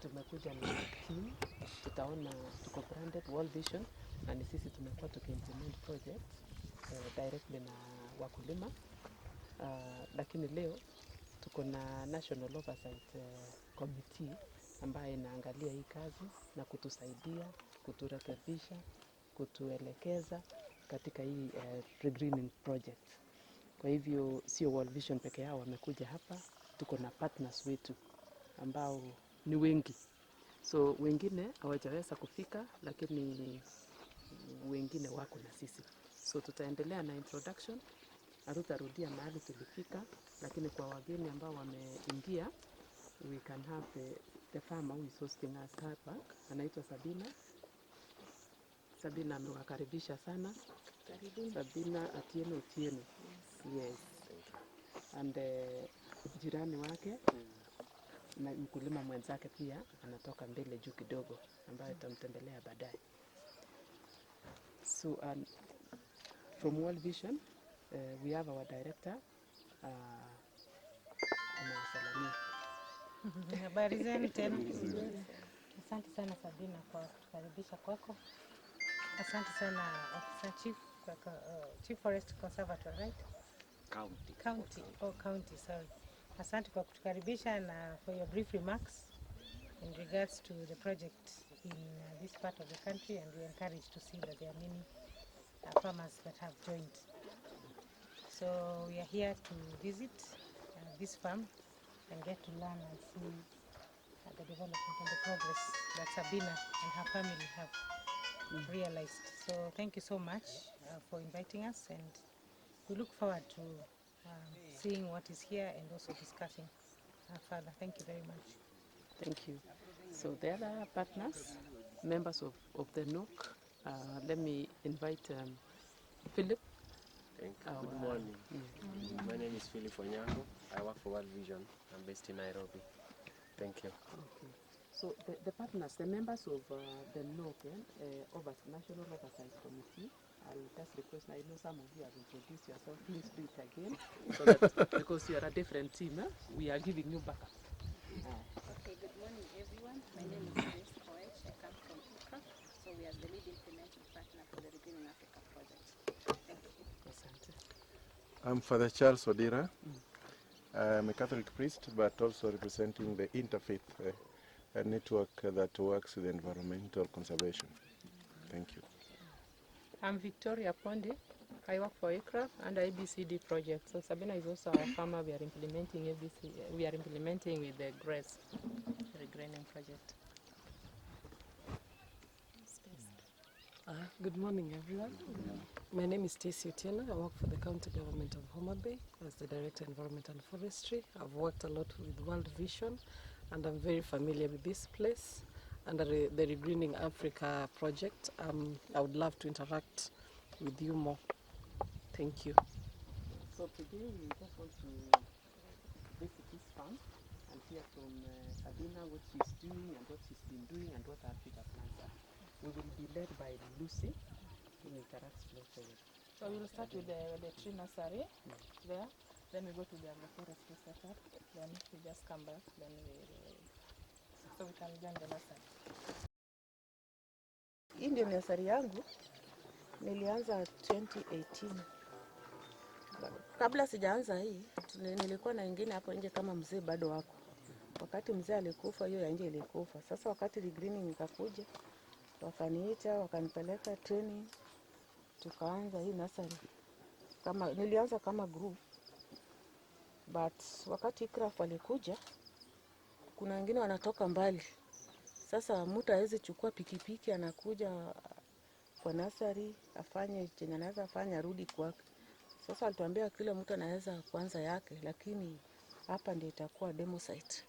tumekuja na team, tutaona tuko branded World Vision na ni sisi tumekuwa tukiimplement project directly na wakulima, lakini leo tuko na National Oversight Committee ambaye inaangalia hii kazi na kutusaidia, kuturekebisha, kutuelekeza katika hii Regreening project. Kwa hivyo sio World Vision peke yao wamekuja hapa, tuko na partners wetu ambao ni wengi. So wengine hawajaweza kufika, lakini wengine wako na sisi. So tutaendelea na introduction, hatutarudia mahali tulifika, lakini kwa wageni ambao wameingia, we can have the farmer who is hosting us hapa, anaitwa Sabina. Sabina amewakaribisha sana. Sabina Atieno. Yes. And jirani wake na mkulima mwenzake pia anatoka mbele juu kidogo ambaye tutamtembelea baadaye. So from World Vision we have our director anasalamia. Habari zenu tena. Asante sana Sabina kwa kutukaribisha kwako. Asante sana Officer Chief Forest Conservator, right? County, sorry. Asante kwa kutukaribisha na for your brief remarks in regards to the project in this part of the country, and we are encouraged to see that there are many farmers that have joined. So we are here to visit this farm and get to learn and see the development and the progress that Sabina and her family have realized. So thank you so much for inviting us, and we look forward to seeing what is here and also discussing further. Thank you very much. Thank you. So the other partners, members of the NOCC, let me invite Philip. Thank you. Good morning. My name is Philip Onyango. I work for World Vision. I'm based in Nairobi. Thank you. Okay. So the partners, the members of the NOCC, National Oversight Committee, I will just request, I know some of you have introduced yourself, please do it again, so that because you are a different team, we are giving you backup. Okay, good morning everyone. My name is Grace Koech. I come from NOCC. So we are the lead implementing partner for the Regreening Africa project. Thank you. I'm Father Charles Odira. I'm a Catholic priest, but also representing the interfaith network that works with environmental conservation. Thank you. I'm Victoria Pondi. I work for ICRAF and ABCD project. So Sabina is also our farmer. We are implementing ABC. We are implementing with the GRACE Regreening project. Good morning, everyone. My name is Stacey Otieno. I work for the county government of Homabay as the Director of Environment and Forestry. I've worked a lot with World Vision, and I'm very familiar with this place. Under the Regreening Africa project, I would love to interact with you more. Thank you. So today we just want to visit this farm and hear from Sabina what she's doing and what she's been doing and what her future plans are. We will be led by Lucy who interacts with. So we will start with the tree nursery there, then we go to the agroforestry setup, then we just come back, then so we can join the nursery. Hii ndio nursery yangu nilianza 2018. Kabla sijaanza hii nilikuwa na ingine hapo nje kama mzee bado wako. Wakati mzee alikufa hiyo ya nje ilikufa. Sasa wakati regreening ikakuja wakaniita wakanipeleka training tukaanza hii nursery. Nilianza kama group, but wakati ICRAF walikuja kuna wengine wanatoka mbali. Sasa mtu hawezi chukua pikipiki anakuja kwa nursery afanye chenye anaweza afanya rudi kwake. Sasa alituambia kila mtu anaweza kuanza yake, lakini hapa ndio itakuwa demo site.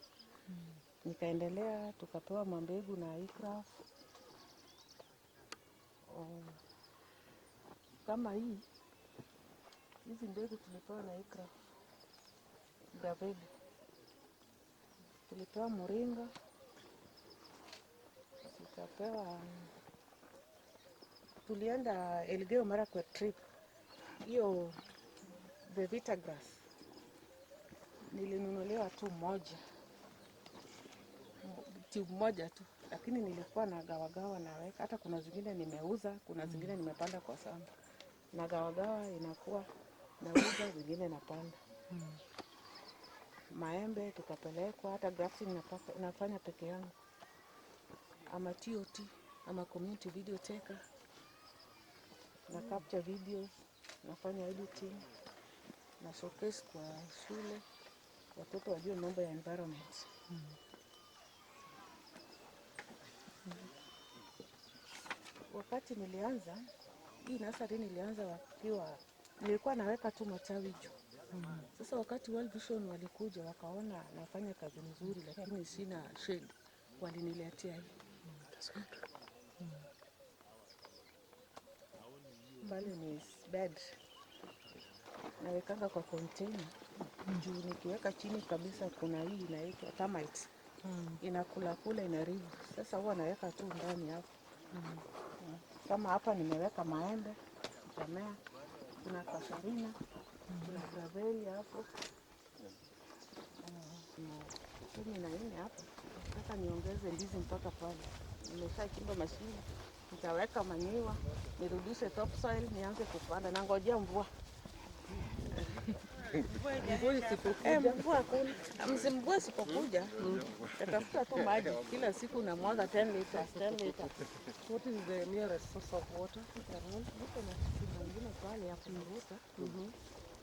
Nikaendelea tukapewa mambegu na ICRAF. Kama hizi mbegu tulipewa na ICRAF. Mbegu. Tulipewa moringa. Tulienda Elgeyo Marakwet trip. Hiyo the vita grass nilinunuliwa tu moja. tube moja tu, lakini nilikuwa na gawagawa naweka. Hata kuna zingine nimeuza, kuna zingine nimepanda kwa shamba. Na gawagawa inakuwa nauza, zingine napanda. Maembe tukapelekwa, hata grafting nafanya peke yangu. Ama TOT, ama community video taker. Na capture videos, nafanya editing, na showcase kwa shule, watoto wajue mambo ya environment. Wakati nilianza, hii nursery nilianza nilikuwa naweka tu matawi juu. Sasa wakati World Vision walikuja wakaona nafanya kazi nzuri lakini sina shade, waliniletea hii. Bali ni bed. Nawekanga kwa container. Juu nikiweka chini kabisa kuna hii inaitwa termites. Inakula inaribu. Sasa huwa naweka tu ndani hapo. Kama hapa nimeweka maembe, itamea. Kuna kasarina, kuna graveli hapo. Kumi na nne hapo. Sasa niongeze ndizi mpaka pale. Nimeshachimba mashimo. Nitaweka manyiwa, nirudishe topsoil, nianze kupanda. Nangojea mvua. Mvua isipokuja, natafuta tu maji. Kila siku namwaga 10 liters. What is the nearest source of water? Niko na kisima ingine pale ya kuvuta.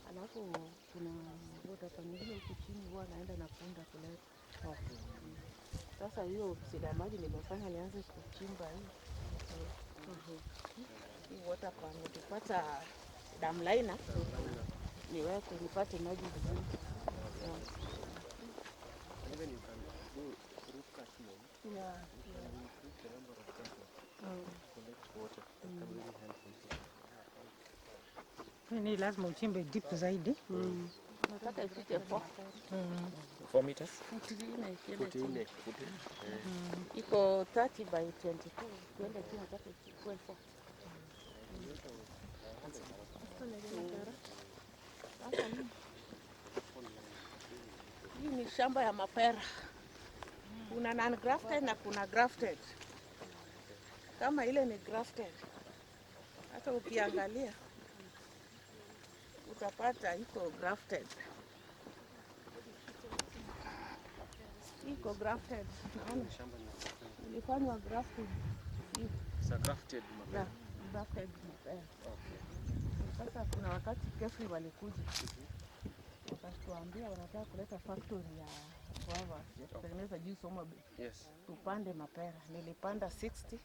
Alafu kuna water nyingine huku chini huwa naenda na punda kuleta. Sasa hiyo sida maji nimefanya nianze kuchimba hii. Hii water pan nikipata dam liner niweke nipate maji vizuri. Even you can do roof cut here. Yeah. Increase the number of cattle. Collect water. That can really help you. Ni lazima uchimbe deep zaidi. Nataka ifike 4 meters? 14. Iko 30 by 22. Tuende tu nataka ikue 4. Hii ni shamba ya mapera. Kuna non-grafted na kuna grafted. Kama ile ni grafted, hata ukiangalia utapata iko grafted. Iko grafted. Naona ilifanywa grafted. It's a grafted mapera. Grafted mapera. Sasa kuna wakati Kefri walikuja. Wakatuambia wanataka kuleta factory ya guava ya kutengeneza juice Homabay. Yes. Tupande mapera. Nilipanda 60,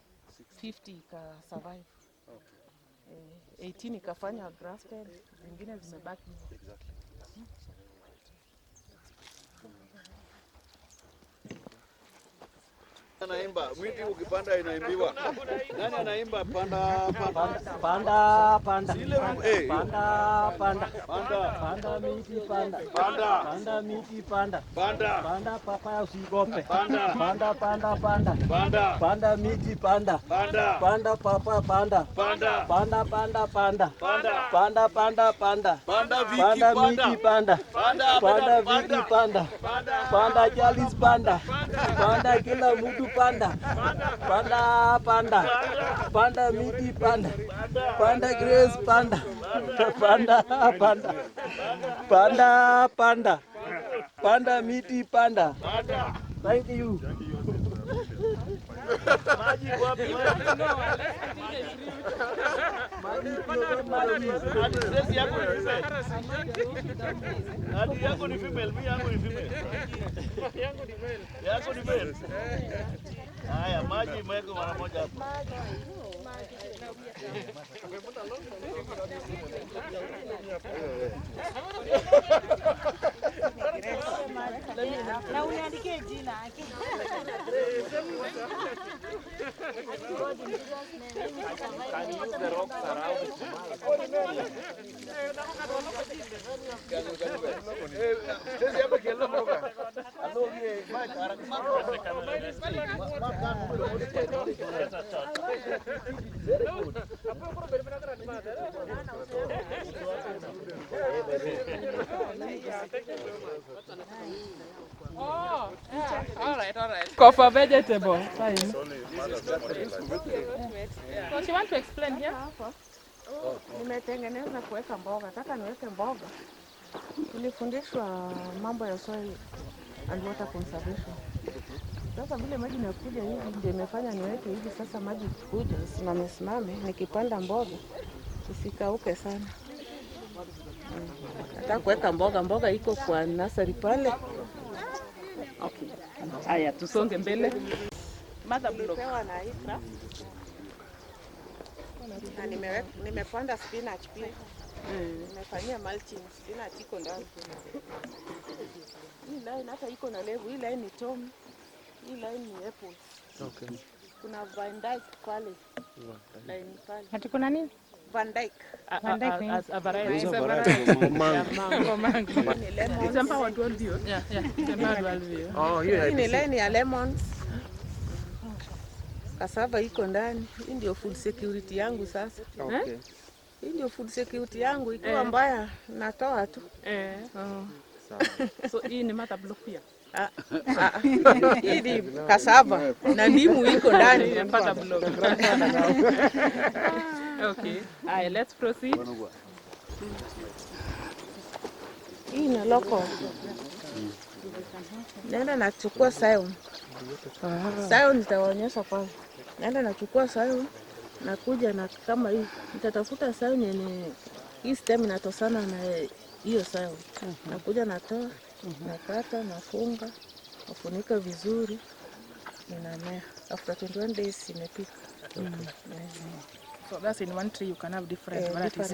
50 ika survive. Okay. 18 ikafanya grafted, zingine zimebaki. Exactly. Anaimba miti ukipanda inaimbiwa. Nani anaimba panda Zile panda miti panda miti panda papaya usigope panda miti panda papa panda miti panda jalis panda kila mtu panda miti panda grace panda miti panda. Thank you. maji wapi? Maji yako ni female, mimi yangu ni female. Yako ni male. Haya, maji imeweka mara moja hapo. Na uniandikie jina. Oh, yeah. All right. Go for vegetable. Fine. So she want to explain here? Nimetengeneza kuweka mboga. Nataka niweke mboga. Nilifundishwa mambo ya soil and water conservation. Sasa vile maji nakuja hivi ndio imefanya niweke hivi. Sasa maji kuja simame nikipanda mboga isikauke sana. Nataka kuweka mboga iko kwa nursery pale. Okay. Haya, tusonge mbele. Mother block. Nimepewa na ICRA. Na nimepanda spinach pia. Nimefanyia mulching, spinach iko ndani. Hii line hata iko na level. Hii line ni tom. Hii line ni apple. Okay. Kuna Van Dyke pale. Line pale. Ati kuna nini? Van Dyke. Van Dyke As a variety. It's a variety of mango. Mango. It's a power dual view. Yeah. It's a dual view. Oh, yeah. Hii ni line ya lemons. Cassava iko ndani. Hii ndio food security yangu sasa. Okay. Hii ndio food security yangu ikiwa mbaya natoa tu. So hii ni mother block pia. Hii ni cassava na ndimu iko ndani. Mother block. Okay. Let's proceed. Hii ni local. Naenda nachukua sayon. Sayon nitawaonyesha kwanza. Naenda nachukua sayon, nakuja na kama hii. Nitatafuta sayon yenye hii stem inatosana na hiyo sayon. Nakuja natoa, nakata, nafunga, nafunika vizuri, inamea. After 21 days imepika. So that's in one tree you can have different varieties.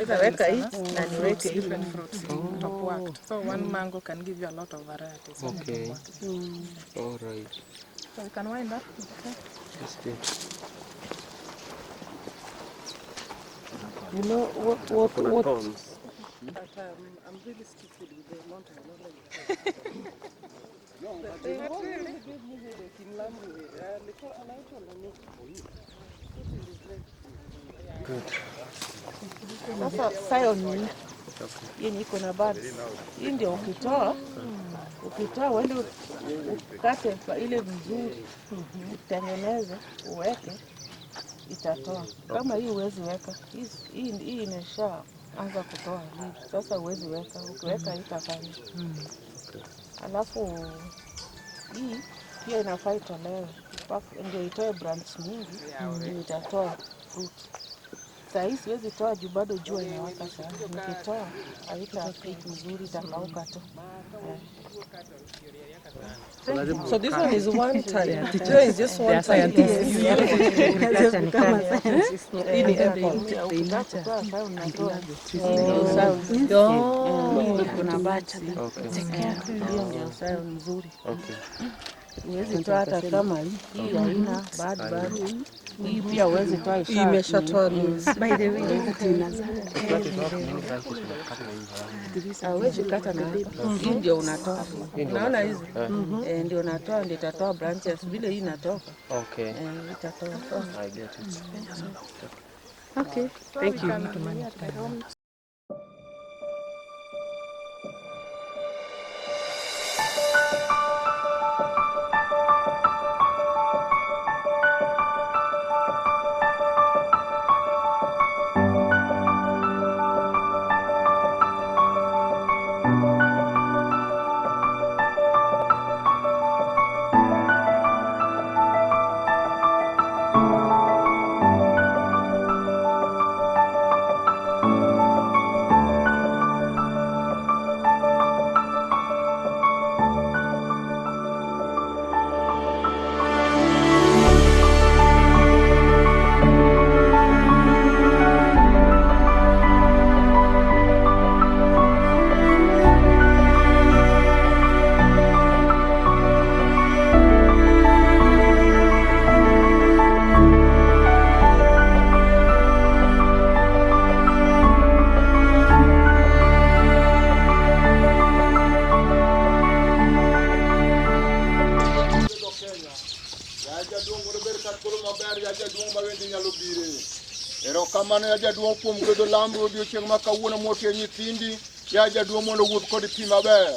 Naweka hii na niweke different fruits top worked. So one mango can give you a lot of varieties. Okay. All right. So we can wind up. That's good. You know what? But I'm really stupid with the amount of knowledge. Good. Sasa sayon yenye iko na buds. Hii ndio ukitoa uende ukate ile vizuri, utengeneze, uweke, itatoa. Kama hii huwezi weka, hii imesha anza kutoa hivi. Sasa huwezi weka, ukiweka itafanya. Alafu hii pia inafaa itolewe, ndio itoe branch mingi, ndio itatoa fruit. Saa hii siwezi toa juu bado jua inawaka sana. Nikitoa haitafika vizuri, itakauka tu. So this one is one time. Teacher is just one time. Kuna bacha. Hiyo ndio sayo nzuri. Huwezi toa hata kama hii haina bado. Hii pia huwezi toa imeshatoa. By the way, huwezi kata na hii ndio unatoa. Unaona hizi? Ndio unatoa, ndio itatoa branches vile hii inatoka. Okay. Itatoa. I get it. Okay. Thank you. Erokamano ya jaduong' kuom gwedho lambo odiochieng' ma kawuono motie nyithindi ya jaduong' mondo wuoth kod pi maber.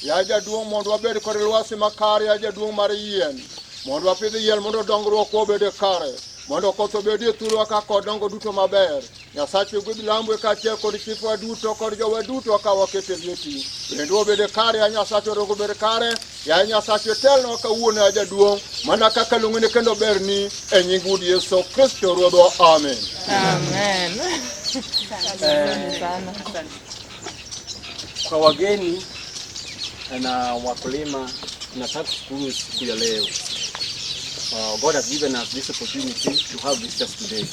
ya jaduong' mondo wabed kod lwasi makare ya jaduong' mar yien mondo wapidh yien mondo dongruok obed kare mondo koth obedie thurwa ka kod dongo duto maber. Nyasache gwedh lambwe kaachiel kod chifwa duto kod jowa duto ka wakete lweti bende obed kare ya Nyasache orongo bed kare ya Nyasache telnwa kawuono ya jaduong' mana kaka luong'ne kendo berni e nying Wuod Yesu Kristo Ruodhwa. Amen. Amen. Kwa wageni na wakulima tunataka kushukuru siku ya leo. God has given us this opportunity to have visitors today.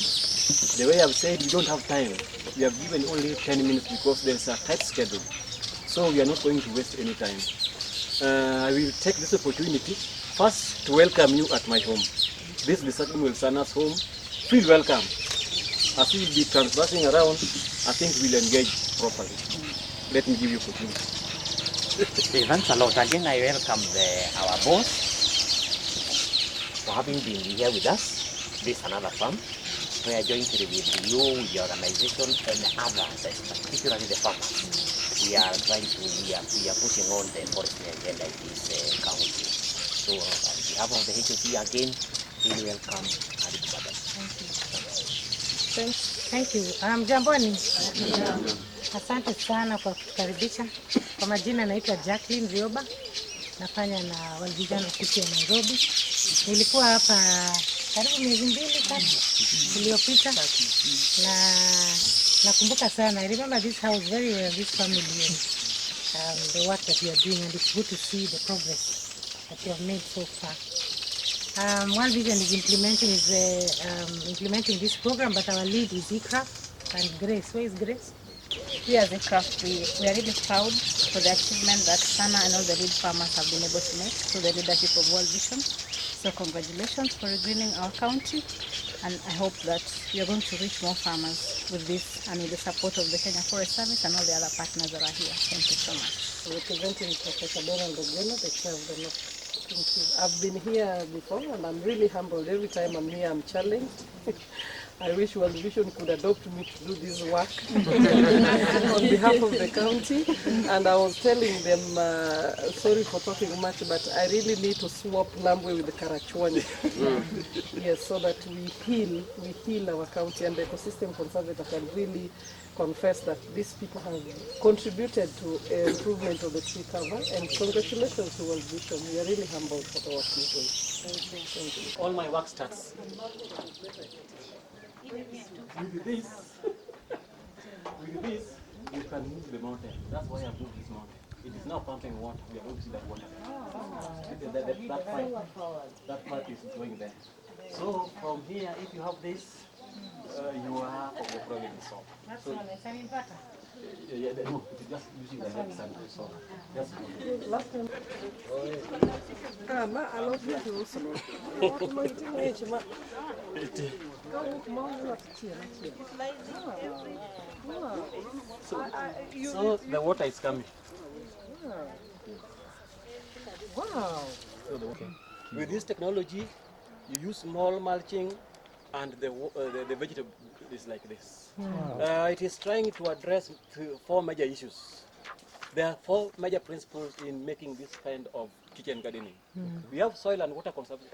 The way I've said, we don't have time. We have given only 10 minutes because there's a tight schedule. So we are not going to waste any time. I will take this opportunity first to welcome you at my home. This is the Second Wilson's home. Feel welcome. As we will be transversing around, I think we'll engage properly. Let me give you opportunity. Thanks a lot. Again, I welcome our boss for having been here with us. This is another farm where jointly with you, with your organization and others, particularly the farmers, we are pushing on the forestry agenda in this county. So on behalf of the HOC again, really welcome. Thank you. Mjamboni. Asante sana kwa kukaribisha. Kwa majina naitwa Jacqueline Rioba. Nafanya na World Vision ofisi ya Nairobi. Nilikuwa hapa karibu miezi 2 iliyopita na nakumbuka sana. I remember this house very well, this family and the work that you are doing, and it's good to see the progress that you have made so far. World Vision is implementing this program, but our lead is ICRAF and Grace. Where is Grace? We as ICRAF, we are really proud for the achievement that Sana and all the lead farmers have been able to make through the leadership of World Vision. So congratulations for regreening our county, and I hope that we are going to reach more farmers with this and with the support of the Kenya Forest Service and all the other partners that are here. Thank you so much. Representing Professor Donald Ogeno, the chair of the NOCC. I've been here before and I'm really humbled. Every time I'm here, I'm challenged. I wish World Vision could adopt me to do this work on behalf of the county. And I was telling them, sorry for talking much, but I really need to swap Lambwe with the Karachwani. Yes, so that we heal our county, and the ecosystem conservator can really confess that these people have contributed to improvement of the tree cover. And congratulations to World Vision. We are really humbled for the work you're doing. Thank you. All my work starts. With this, you can move the mountain. That's why I moved this mountain. It is now pumping water. We are going to see that water. That pipe is going there. So from here, if you have this, you are of the problem solved. So, no, it's just using the left side of the solar. Just last time. I love you also. So the water is coming. Wow. With this technology, you use small mulching, and the vegetable is like this. It is trying to address 4 major issues. There are 4 major principles in making this kind of kitchen gardening. We have soil and water conservation.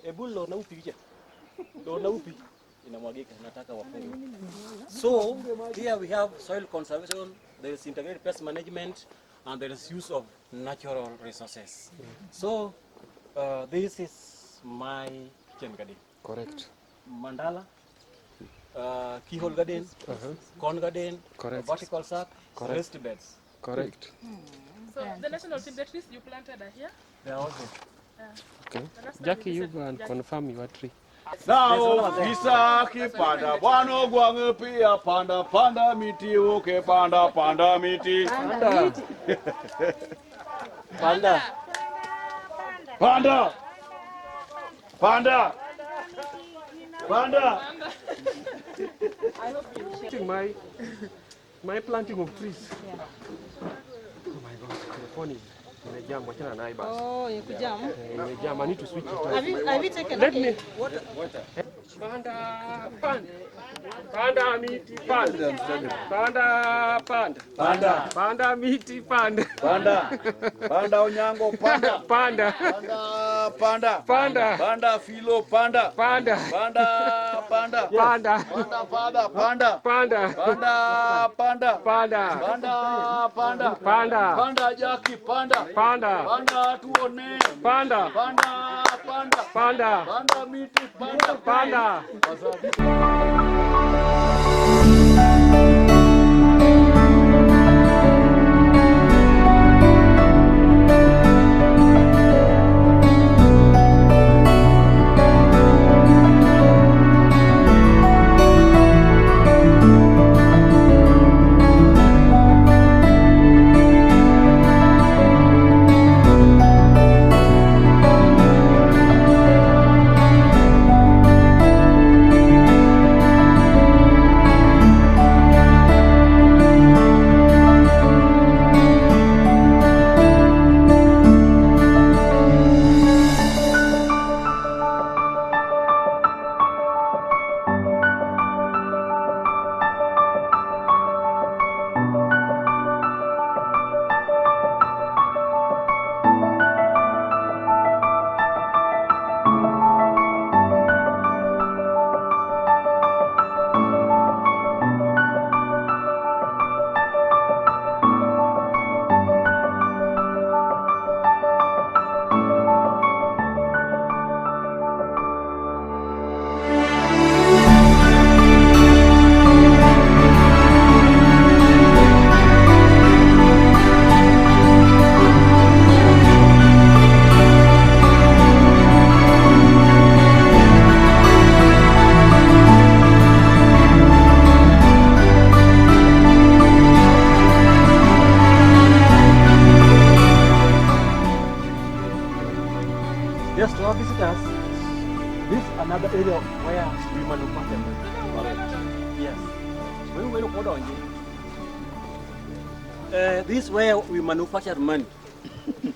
So here we have soil conservation, there is integrated pest management, and there is use of natural resources. So this is my kitchen garden. Correct. Mandala, keyhole garden, corn garden, vertical sack, raised beds. Correct. So the national team, the trees you planted are here? They are all Okay. Jackie, you go and confirm your tree. Now, Isaki panda, wano guangu pia panda, panda miti, okay, panda, panda miti. Panda. Panda. Panda. Panda. Panda. I hope you my planting of trees. Yeah. Oh my God, the phone is imejam. Wachana naye basi. Oh, imejam. Imejam. I need to switch it off. Have you taken? Let me. Water. Panda, panda. Panda miti panda. Panda, panda. Panda. Panda miti panda. Panda. Panda Onyango panda. Panda. Panda, panda. Panda. Panda filo panda. Panda. Panda, panda. Panda. Panda, panda, panda. Panda. Panda, panda. Panda. Panda, panda. Panda. Panda Jackie panda. Panda. Panda tuone. Panda. Panda, panda. Panda. Panda miti panda. Panda. Yes, to our visitors, this is another area where we manufacture. Correct. Yes. This is where we manufacture money.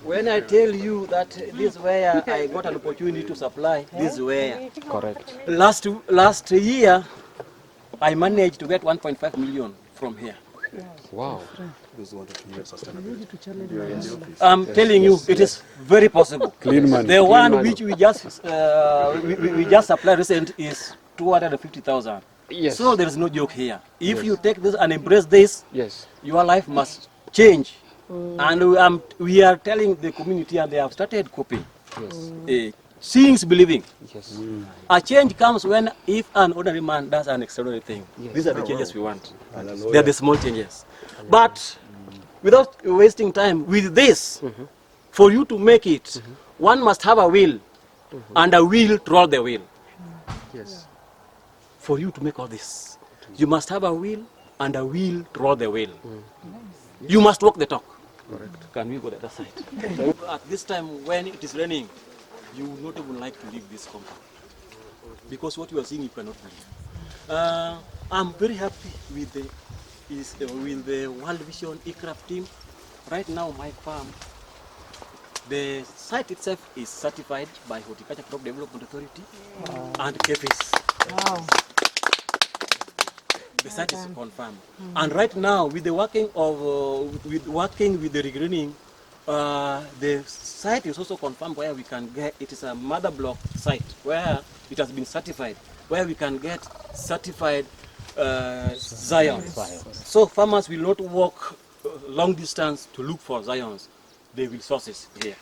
When I tell you that this is where I got an opportunity to supply, this is where. Correct. Last year, I managed to get 1.5 million from here. Wow. I'm telling you, it is very possible. Clean money. The Clean one money. which we just supplied recent is 250,000. Yes. So there is no joke here. If you take this and embrace this, yes, your life must change. And we are telling the community, and they have started coping. Yes. Seeing is believing. Yes. A change comes when if an ordinary man does an extraordinary thing. Yes. These are the changes we want. They are the small changes. But without wasting time with this, for you to make it, one must have a will and a will to roll the wheel. Yes. For you to make all this, you must have a will and a will to roll the wheel. You must walk the talk. Correct. Can we go to the other side? At this time when it is raining, you would not even like to leave this compound because what you are seeing you cannot believe. I'm very happy with the World Vision aircraft team. Right now, my farm, the site itself is certified by Horticulture Crop Development Authority and KEPIS. Wow. The site is confirmed. And right now, with the working with the regreening, the site is also confirmed where we can get, it is a mother block site where it has been certified, where we can get certified Zions. So farmers will not walk long distance to look for Zions. They will source it here.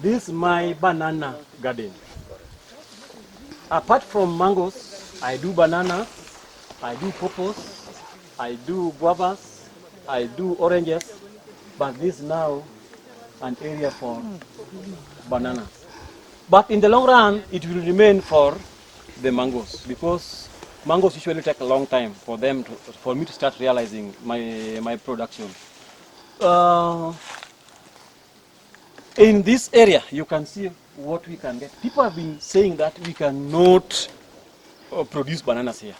This is my banana garden. Apart from mangoes, I do bananas, I do pawpaws, I do guavas, I do oranges, but this now an area for bananas. But in the long run, it will remain for the mangoes because mangoes usually take a long time for me to start realizing my production. In this area, you can see what we can get. People have been saying that we cannot produce bananas here.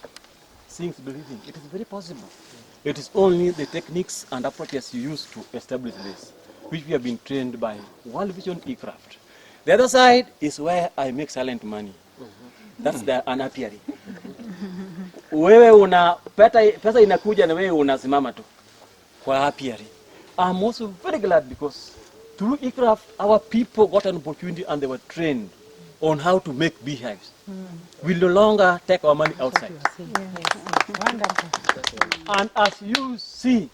Seeing is believing. It is very possible. It is only the techniques and approaches you use to establish this, which we have been trained by World Vision aircraft. The other side is where I make silent money. That's an apiary. Wewe una pesa inakuja na wewe unasimama tu kwa apiary. I'm also very glad because through ICRAF, our people got an opportunity and they were trained on how to make beehives. We no longer take our money outside. Wonderful. And as you see,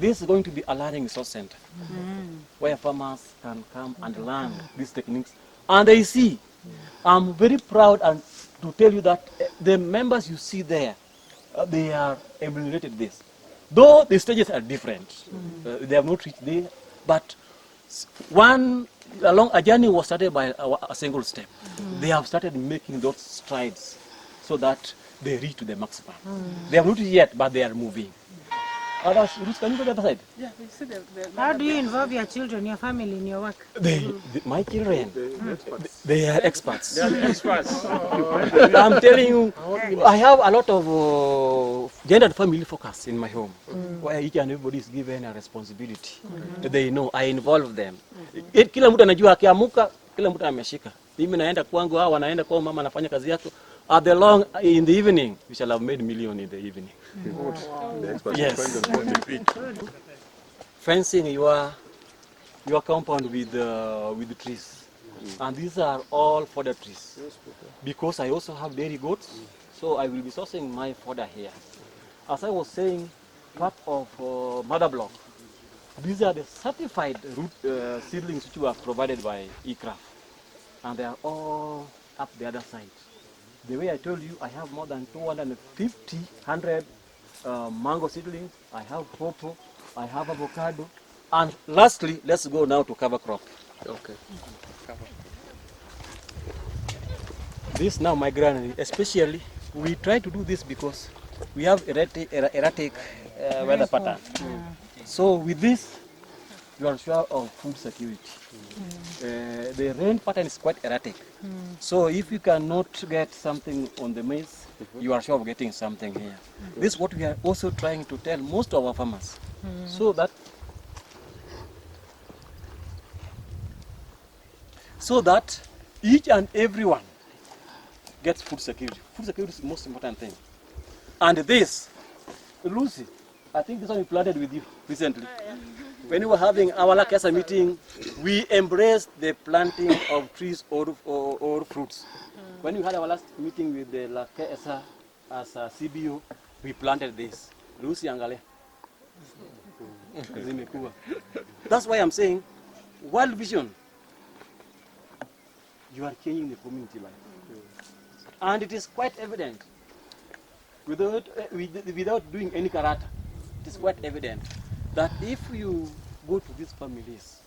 this is going to be a learning resource center where farmers can come and learn these techniques. And they see, I'm very proud and to tell you that the members you see there, they are emulated this. Though the stages are different, they have not reached there, but a journey was started by a single step. They have started making those strides so that they reach to the maximum. They have not reached yet, but they are moving. Others, Ruth, can you go to the other side? Yeah, you see the How do you involve your children, your family in your work? My children, they are experts. They are experts. I'm telling you, I have a lot of gendered family focus in my home, where each and everybody is given a responsibility. They know, I involve them. Kila mtu anajua akiamuka, kila mtu ameshika. Mimi naenda kwangu, hao wanaenda kwa mama anafanya kazi yako. In the evening, we shall have made million in the evening. Yes. Fencing your compound with trees, and these are all fodder trees. Because I also have dairy goats, so I will be sourcing my fodder here. As I was saying, part of mother block. These are the certified root seedlings which were provided by ICRAF, and they are all up the other side. The way I told you, I have more than 100 mango seedlings, I have pawpaw, I have avocado, and lastly, let's go now to cover crop. Okay. This now my granary, especially, we try to do this because we have erratic weather pattern. So with this, you are sure of food security. The rain pattern is quite erratic. So if you cannot get something on the maize, you are sure of getting something here. This is what we are also trying to tell most of our farmers. So that each and everyone gets food security. Food security is the most important thing. And this, Lucy, I think this one we planted with you recently. When we were having our Lakesa meeting, we embraced the planting of trees or fruits. When we had our last meeting with the Lakesa as a CBO, we planted this. Lucy Angale. That's why I'm saying, World Vision, you are changing the community life. And it is quite evident, without doing any karata, it is quite evident that if you go to these families,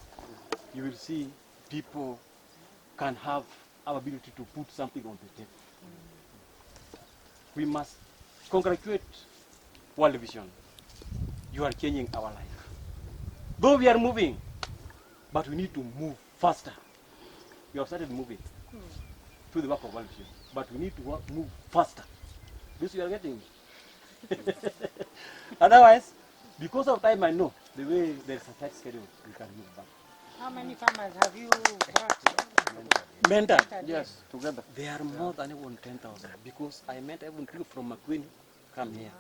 you will see people can have our ability to put something on the table. We must congratulate World Vision. You are changing our life. Though we are moving, but we need to move faster. We have started moving to the work of World Vision, but we need to move faster. This you are getting. Otherwise, because of time, I know the way there is a tight schedule, we can move back. How many farmers have you brought? Mentor, yes, together. They are more than even 10,000 because I met even people from McQueen come here.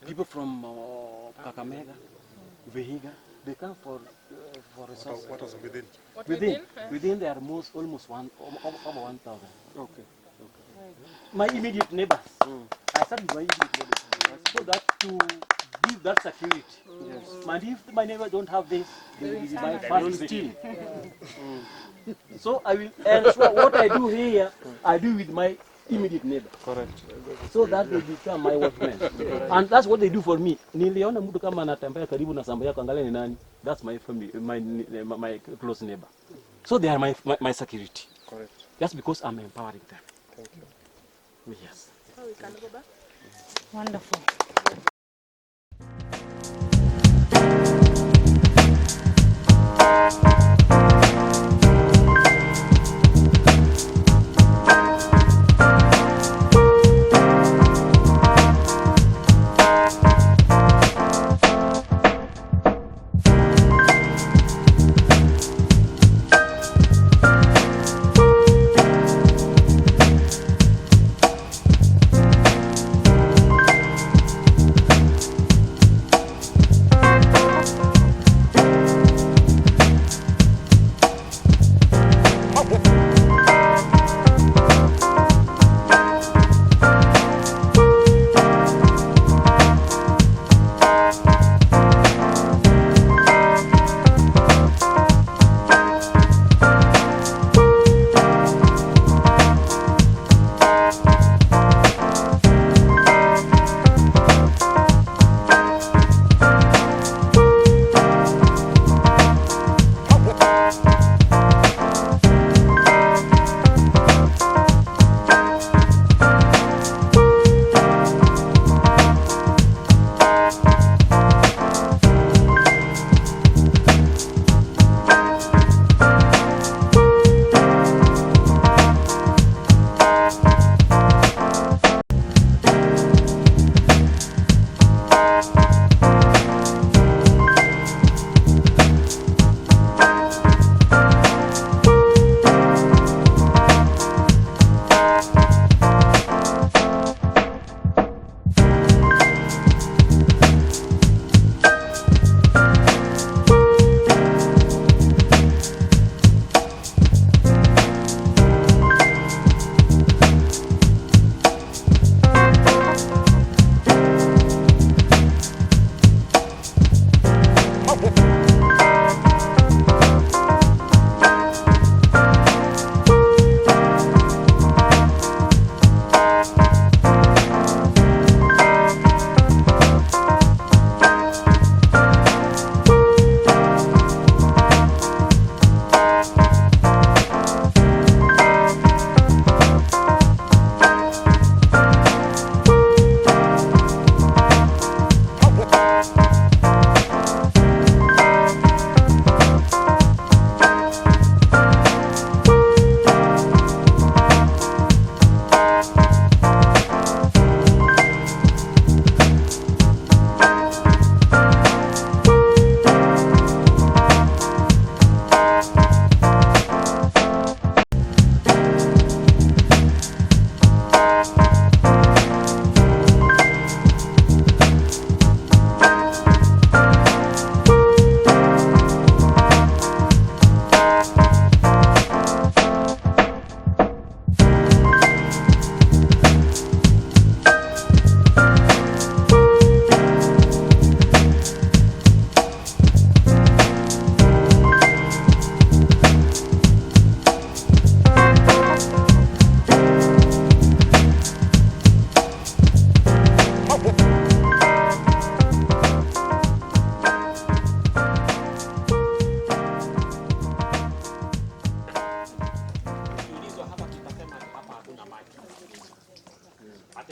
People from Kakamega, Vihiga, they come for resources. What was within? Within there are almost over 1,000. Okay. My immediate neighbors. I started with my immediate neighbors so that to give that security. Yes. And if my neighbors don't have this, they will be my first victim. So I will ensure what I do here, I do with my immediate neighbor. Correct. So that they become my workmen. And that's what they do for me. Niliona mtu kama anatembea karibu na shamba yako, angalia ni nani. That's my family, my close neighbor. So they are my security. Correct. Just because I'm empowering them. Thank you. Yes. So we can go back. Wonderful.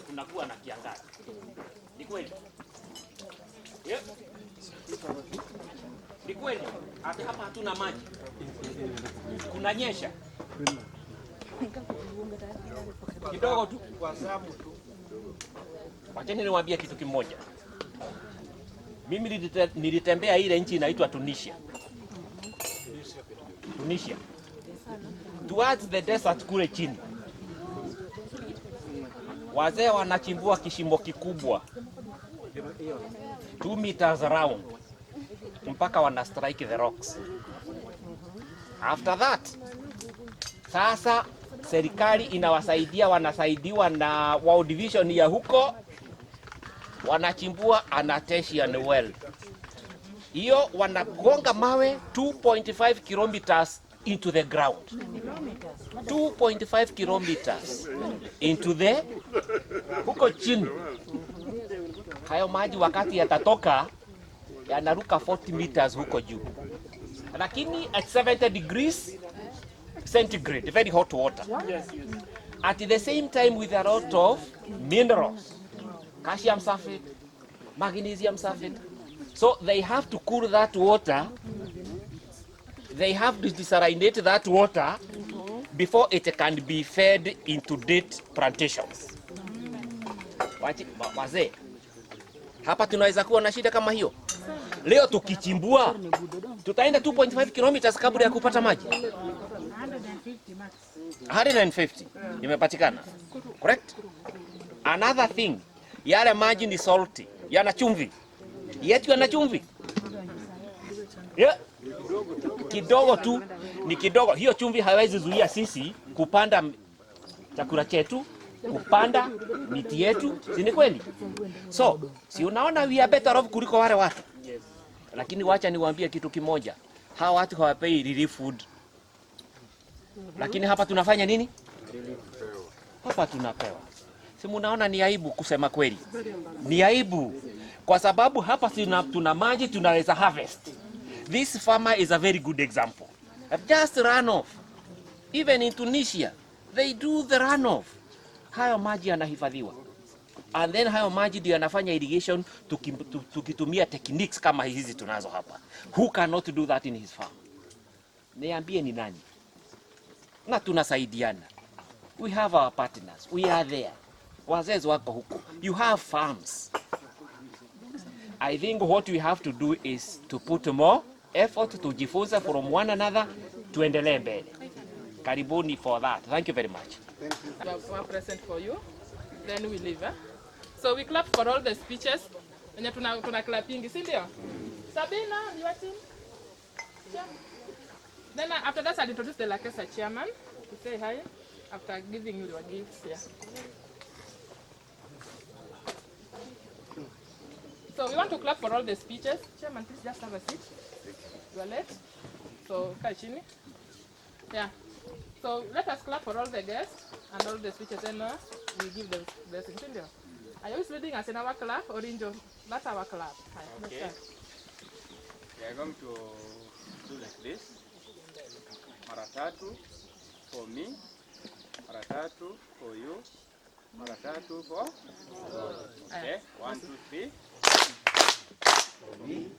kunakuwa na kiangazi. Ni kweli? Yeah. Ni kweli? Hata hapa hatuna maji. Kunanyesha. Kidogo tu kwa sababu tu. Wacheni niwaambie kitu kimoja. Mimi nilitembea ile nchi inaitwa Tunisia. Tunisia. Towards the desert kule chini. Wazee wanachimbua kishimo kikubwa 2 meters around mpaka wana strike the rocks. After that, sasa serikali inawasaidia, wanasaidiwa na World Vision ya huko, wanachimbua an artesian well. Hiyo wanagonga mawe 2.5 kilometers into the ground. 2.5 kilometers into the huko chini. Hayo maji wakati yatatoka yanaruka 40 meters huko juu. Lakini at 70 degrees centigrade, very hot water. At the same time with a lot of minerals, calcium sulfate, magnesium sulfate. So they have to cool that water. They have to desalinate that water before it can be fed into date plantations. Wazee, hapa tunaweza kuwa na shida kama hiyo. Leo tukichimbua, tutaenda 2.5 kilometers kabla ya kupata maji. 150 imepatikana. Correct? Another thing, yale maji ni salty, yana chumvi. Yetu yana chumvi. Yeah. kidogo tu, ni kidogo. Hiyo chumvi haiwezi zuia sisi kupanda chakula chetu, kupanda miti yetu, si ni kweli? So, si unaona we are better off kuliko wale watu. Lakini wacha niwaambie kitu kimoja. Hawa watu hawapei relief food. Lakini hapa tunafanya nini? Hapa tunapewa. Si mnaona ni aibu kusema kweli? Ni aibu. Kwa sababu hapa tuna maji tunaweza harvest. This farmer is a very good example. Just run off. Even in Tunisia, they do the runoff. Hayo maji yanahifadhiwa. And then hayo maji ndio yanafanya irrigation tukitumia techniques kama hizi tunazo hapa. Who cannot do that in his farm? Niambie ni nani? Na tunasaidiana. We have our partners. We are there. Wazazi wako huko. You have farms. I think what we have to do is to put more effort, tujifunze from one another, tuendelee mbele. Karibuni for that. Thank you very much. We have one present for you. Then we leave. So we clap for all the speeches. Wenye tuna clapping, si ndio? Sabina, your team. Yeah. Then after that, I'll introduce the Lakesa chairman to say hi after giving you your gifts. Yeah. So we want to clap for all the speeches. Chairman, please just have a seat. You are late. So, Kachini. Yeah. So let us clap for all the guests and all the speeches, and we give the blessing. Are you leading us in our clap or in your? That's our clap. Okay. We are going to do like this. Maratatu for me, maratatu for you, maratatu for God. Okay, 1, 2, 3. For me,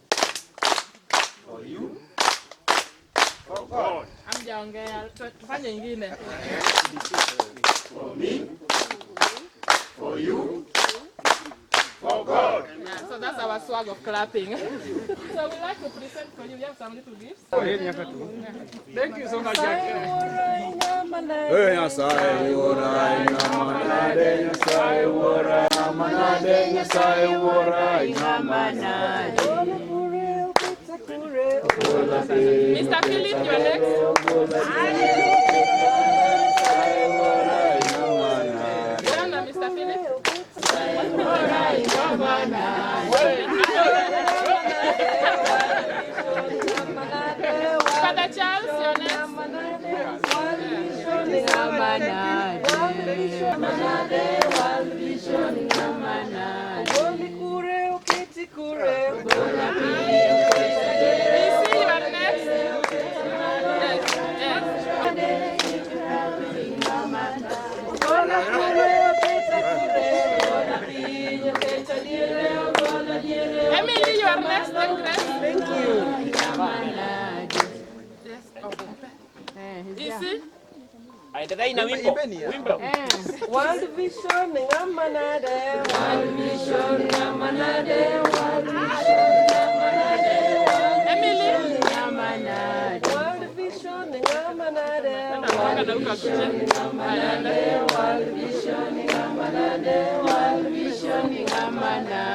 for you, for God. Amjaongea, tufanye ingine. For me, for you, for God. Yeah, so that's our swag of clapping. So we like to present for you. We have some little gifts. Thank you so much. Mr. Philip, you're next. Mr. Philip. Father Charles, you're next. Emily, you are next. Thank you. Easy. Aendelee na wimbo. Wimbo. World Vision ngamanade, World Vision ngamanade, World Vision ngamanade, Emily ngamanade, World Vision ngamanade, World Vision ngamanade, World Vision ngamanade, World Vision ngamanade.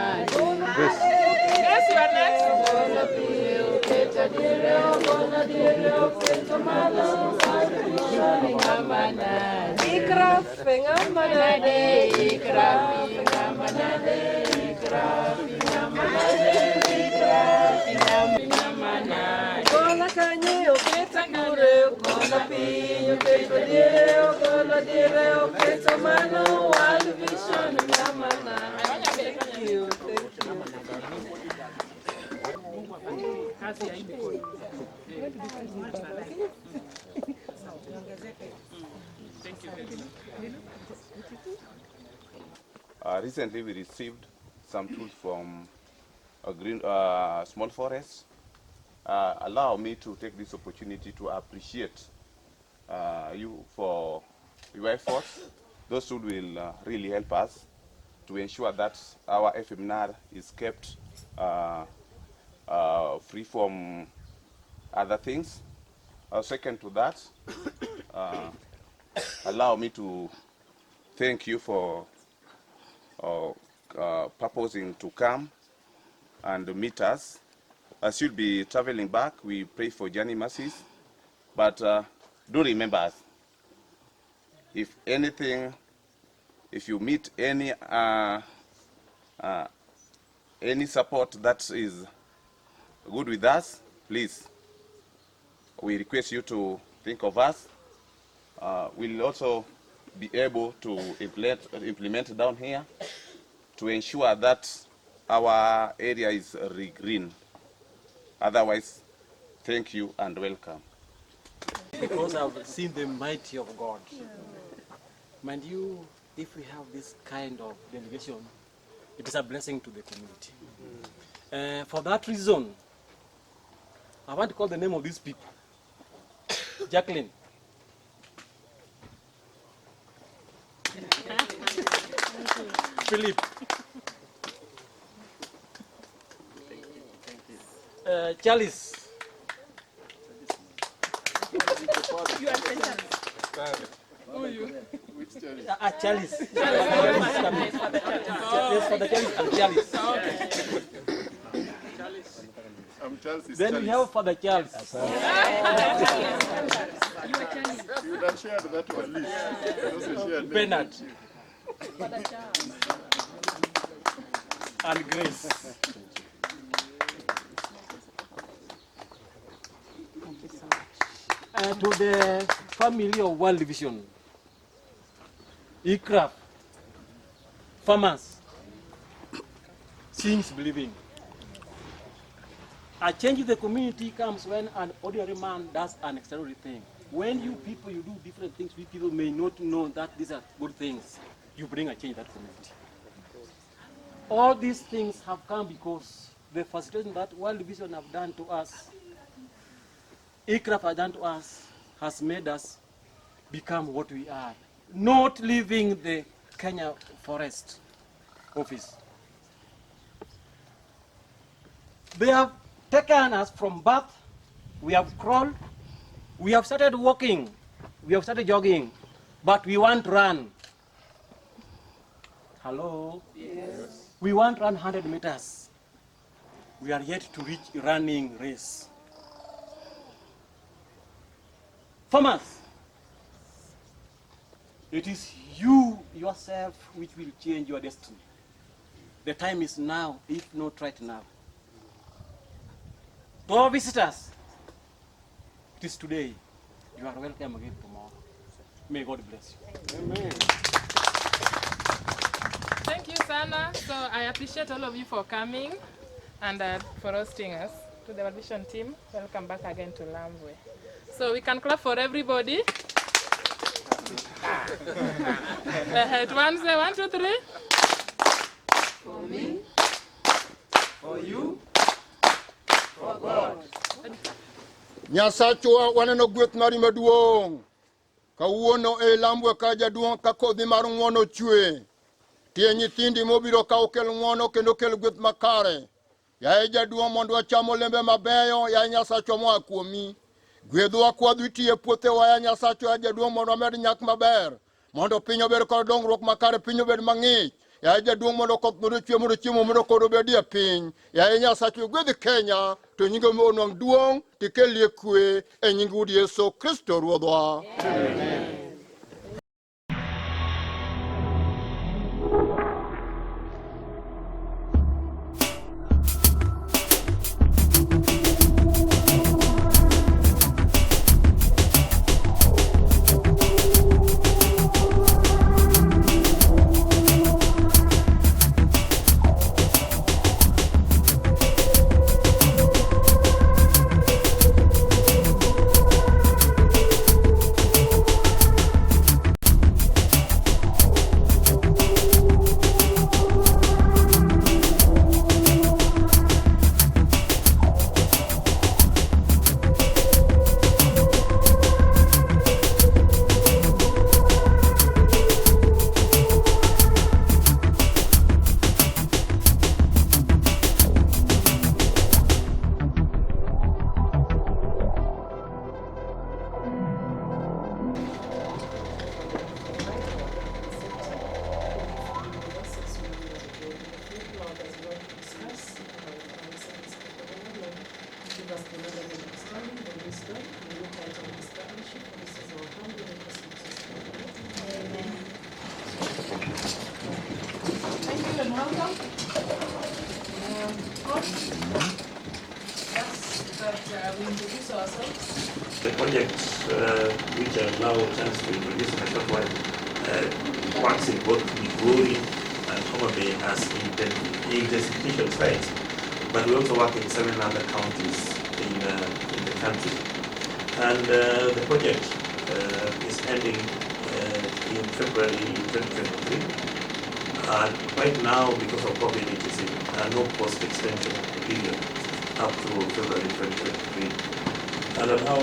Yes, you are next. Gonna feel better, dear, gonna dear, better, mother, World Vision ngamanade. Ikraf ngamanade, Ikraf ngamanade, Ikraf ngamanade, Ikraf ngamanade. Gonna kanye oketa kure, gonna pi oketa dire, gonna dire oketa mano, World Vision ngamanade. Thank you, thank you. Recently, we received some tools from a small forest. Allow me to take this opportunity to appreciate you for your efforts. Those tools will really help us to ensure that our FMNAR is kept free from other things. Second to that, allow me to thank you for purposing to come and meet us as you'll be traveling back, we pray for journey mercies. But do remember us. If anything, if you meet any support that is good with us, please, we request you to think of us. We'll also be able to implement down here to ensure that our area is regreen. Otherwise, thank you and welcome. Because I've seen the mighty of God. Mind you, if we have this kind of delegation, it is a blessing to the community. For that reason, I want to call the name of these people. Jacqueline. Philip. Chalice. You are Chalice. Who are you? Which Chalice? Chalice. Chalice. Yes, for the Chalice and Chalice. I'm Chalice. Then we have Father Charles. You would have shared that one, Liz. You also shared Bernard. Father Charles. And Grace. To the family of World Vision, aircraft, farmers, seems believing. A change in the community comes when an ordinary man does an extraordinary thing. When you people, you do different things, we people may not know that these are good things. You bring a change in that community. All these things have come because the facilitation that World Vision have done to us, aircraft have done to us, has made us become what we are. Not leaving the Kenya Forest Office. They have taken us from birth. We have crawled. We have started walking. We have started jogging. But we want to run. Hello? Yes. We want to run 100 meters. We are yet to reach a running race. Farmers, it is you yourself which will change your destiny. The time is now, if not right now. To our visitors, it is today. You are welcome again tomorrow. May God bless you. Amen. Thank you, Sana. So I appreciate all of you for coming and for hosting us. To the World Vision team, welcome back again to Lambwe. So we can clap for everybody. One, say 1, 2, 3. For me, for you, for God. Nyasachwa waneno gweth mari maduong'. Kawuono e Lambwe ka jaduong' ka kodhi mar ng'wono chwe. Tie nyithindi mobiro ka okel ng'wono kendo kel gweth makare. Yaye jaduong' mondo wacham olembe mabeyo, yaye Nyasachwa moa kuomi. Gwedhwa kwadho itiye puothewa, yaye Nyasachwa, yaye jaduong' mondo wamed nyak maber. Mondo piny obed kod dongruok makare, piny obed mang'ich. Yaye jaduong' mondo koth mondo chwe mondo chiemo mondo kod obedie piny. Yaye Nyasachwa, gwedh Kenya, to nyinge onwang' duong' tikelie kwe e nying Wuod Yesu Kristo Ruodhwa. Amen. welcome. We introduce ourselves. The project, which I allow a chance to introduce in a short while, works in both Migori and Homabay as intensification sites, but we also work in 7 other counties in the country. And the project is ending in February 2023. And right now, because of COVID, it is in no post-extension period up to February 2023. And allow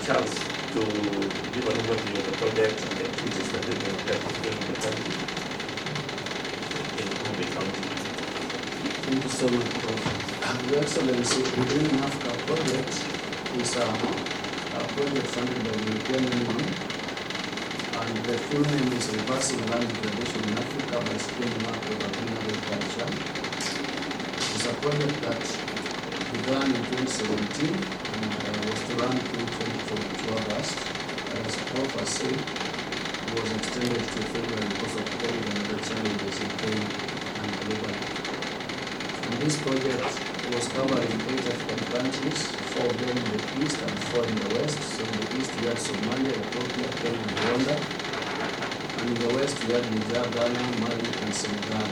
Charles to give an overview of the project and the activities that they can help in the country, in Homabay County. Thank you so much, Prof. Your Excellency, the Regreening Africa project is a project funded by the European Union, and the full name is Reversing Land Degradation in Africa by Scaling Up Green Agriculture. It's a project that began in 2017 and was to run through 2022 August. As Prof has said, it was extended to February because of COVID and other challenges in Kenya and globally. And this project was covering 8 African countries, 4 of them in the east and 4 in the west. So in the east we had Somalia, Ethiopia, Kenya, and Rwanda. And in the west we had Niger, Ghana, Mali, and Senegal.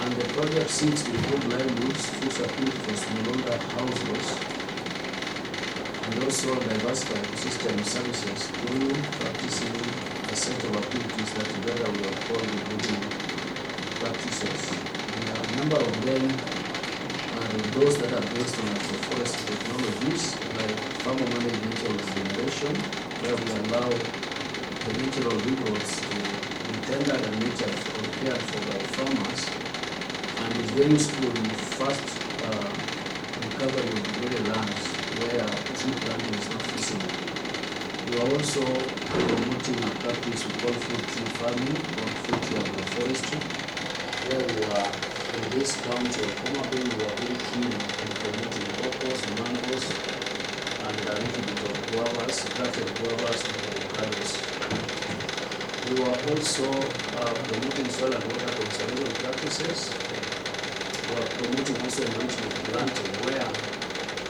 And the project seeks to improve livelihoods through support for smallholder households and also diversify ecosystem services through practicing a set of activities that together we have called regreening practices. And a number of them are those that are based on agroforestry technologies like farmer managed natural regeneration, where we allow the natural resources to be tendered and nurtured or cared for by farmers, and is very useful in fast recovery of degraded lands where tree planting is not feasible. We are also promoting a practice we call fruit tree farming or fruit tree agroforestry, where we are in this county of Homabay, we are very keen on promoting cocos, mangoes, and a little bit of guavas, grafted guavas, and avocados. We are also promoting soil and water conservation practices. We are promoting also enrichment planting, where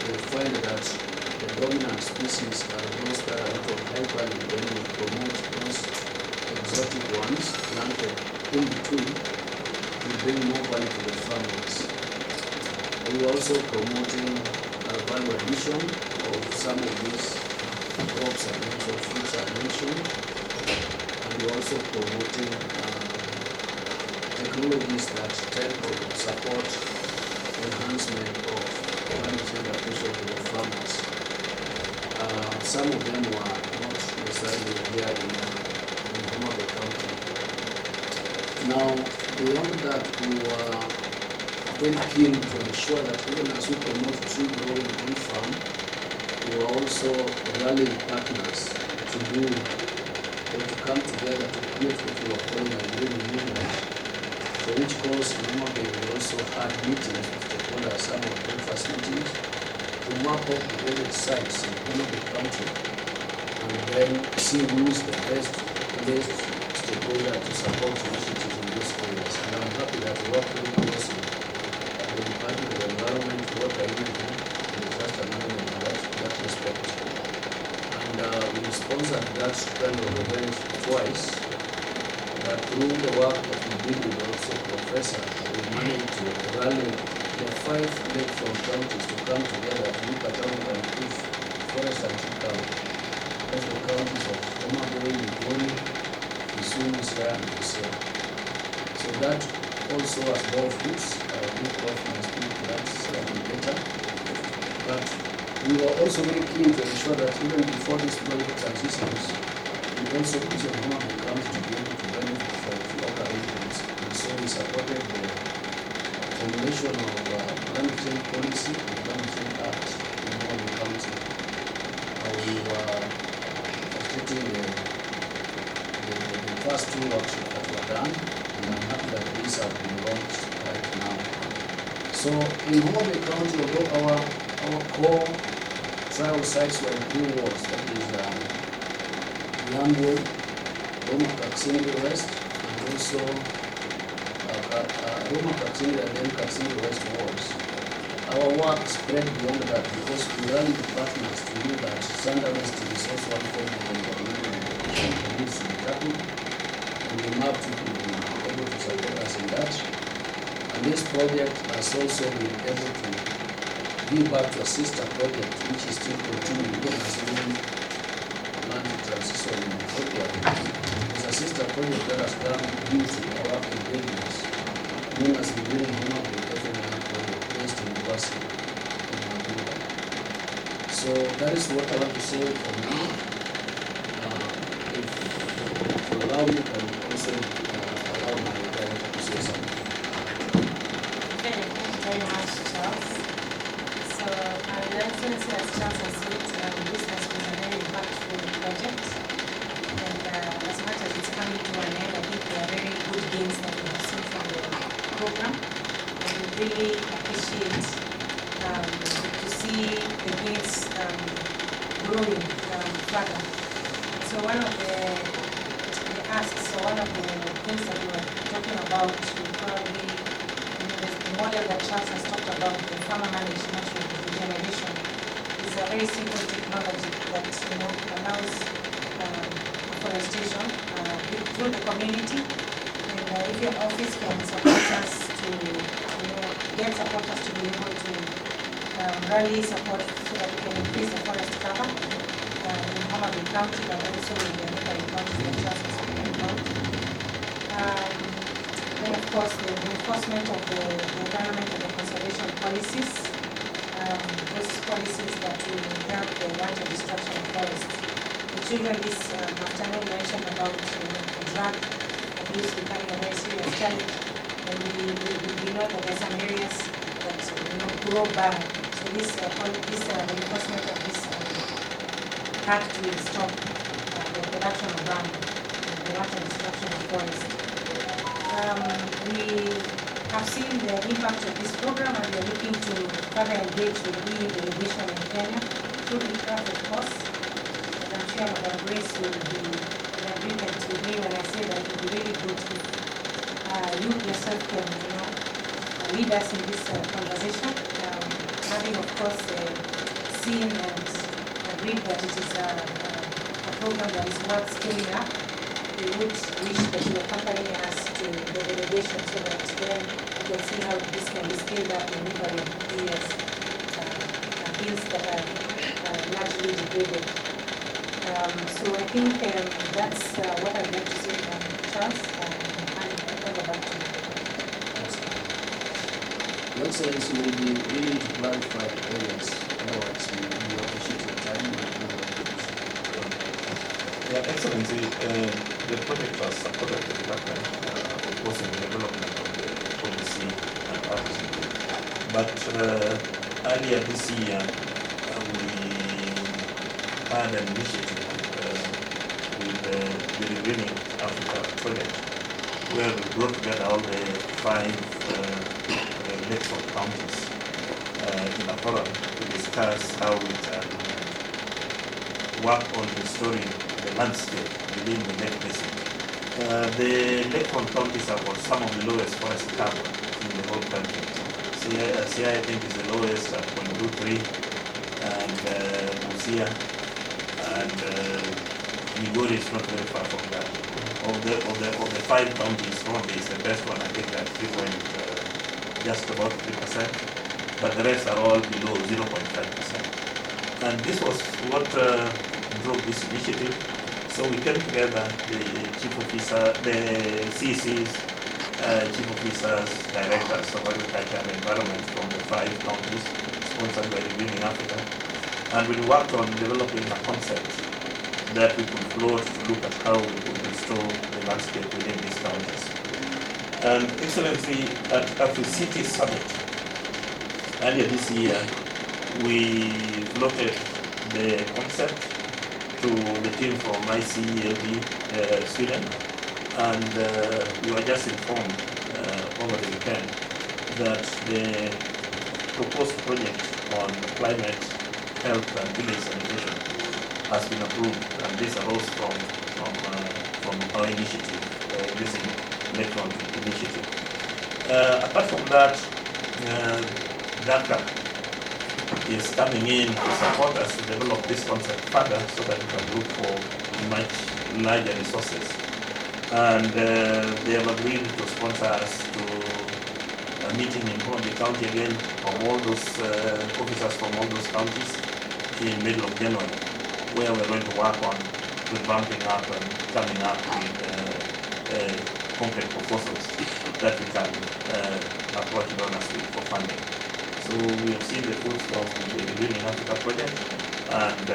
we find that the dominant species are those that are not of high value, when we promote those exotic ones planted in between to bring more value to the farmers. We are also promoting value addition of some of these crops and also fruits I mentioned. And we are also promoting technologies that tend to support enhancement of climate change adaptation to the farmers. Some of them were not necessarily here in Homabay County. Now, beyond that, we were very keen to ensure that even as we promote tree growing on farm, we were also rallying partners to do or to come together to create what we were calling a green movement, for which cause in Homabay we also had meetings with stakeholders, some of them first meetings, to map out the various sites in Homabay County and then see who is the best placed stakeholder to support initiatives in these areas. And I'm happy that we work very closely with the Department of Environment, Water, Energy, and Disaster Management in that respect. And we sponsored that kind of event twice. But through the work that we did with also Professor, we managed to rally the 5 lakefront counties to come together to look at how we can improve forest and tree count. That's the counties of Homabay, Migori, Kisumu, Siaya, and Busia. So that also has more fruits. I think Prof may speak to that slightly later. But we were also very keen to ensure that even before this project transitions, we also position Homabay County to be able to benefit from local arrangements. And so we supported the formulation of climate change policy and climate change act in Homabay County. We were facilitating the first 2 workshops that were done, and I'm happy that these have been launched right now. So in Homabay County, although our core trial sites were in 2 wards, that is Yambol, Boma, Kaksini West, and also Roma Katsina and then Katsina West wards. Our work spread beyond that because we rally the partners to know that Sanda West is also one form of environmental education that needs to be tackled, and the map people will be able to support us in that. And this project has also been able to give back to a sister project which is still continuing even as we land transition in Ethiopia. It's a sister project that has done due to our engagements, known as Regreening Africa based in Boston in Angola. So that is what I want to say for now. If you allow me, I will also allow my director to say something. Thank you very much, Charles. So, Your Excellency, as Charles has said, this has been a very impactful project. And as much as it's coming to an end, I think there are very good gains that we have seen from the program. And we really appreciate to see the gains growing further. So one of the asks, or one of the things that we were talking about, we probably, the model that Charles has talked about, the farmer managed natural regeneration, is a very simple technology that allows afforestation through the community. And if your office can support us to get supporters to be able to rally support so that we can increase the forest cover in Homabay County, but also in the neighboring counties that Charles has spoken about. Then, of course, the enforcement of the environment and the conservation policies, those policies that will help the larger destruction of forests. The children this afternoon mentioned about drug abuse becoming a very serious challenge, and we know that there are some areas that grow bad. So this the enforcement of this act will stop the production of land and the larger destruction of forests. We have seen the impact of this program, and we are looking to further engage with EU delegation in Kenya through the craft, of course. And I'm sure Madam Grace will be in agreement with me when I say that it would be really good if you yourself can lead us in this conversation, having, of course, seen and agreed that it is a program that is worth scaling up. We would wish that you accompany us to the delegation so that then we can see how this can be scaled up in neighboring areas, hills that are largely degraded. So I think that's what I'd like to say, Charles, and I'll go back to you. Your Excellency will be willing to clarify the areas, otherwise we appreciate your time. Your Excellency, the project was supported the department, of course, in the development of the policy and policy. But earlier this year, we had an initiative with the Regreening Africa project, where we brought together all the 5 electoral counties in a forum to discuss how we can work on restoring the landscape within the Lake Basin. The Lake counties have got some of the lowest forest cover in the whole country. CI I think is the lowest at 0.23, and Busia, and Migori is not very far from that. Of the 5 counties, Homabay is the best one, I think at 3. Just about 3%, but the rest are all below 0.5%. And this was what drove this initiative. So we came together, the chief officer, the CCs, chief officers, directors of agriculture and environment from the 5 counties, sponsored by Regreening Africa, and we worked on developing a concept that we could float to look at how we could restore the landscape within these counties. And Excellency, at the City Summit earlier this year, we floated the concept to the team from ICELB Sweden, and we were just informed over the weekend that the proposed project on climate, health and village sanitation has been approved, and this arose from our initiative, using electron initiative. Apart from that, DACA is coming in to support us to develop this concept further so that we can look for much larger resources. And they have agreed to sponsor us to a meeting in Homabay County again of all those officers from all those counties in middle of January, where we're going to work on revamping up and coming up with concrete proposals that we can approach donors with for funding. So we have seen the fruits of the Regreening Africa project, and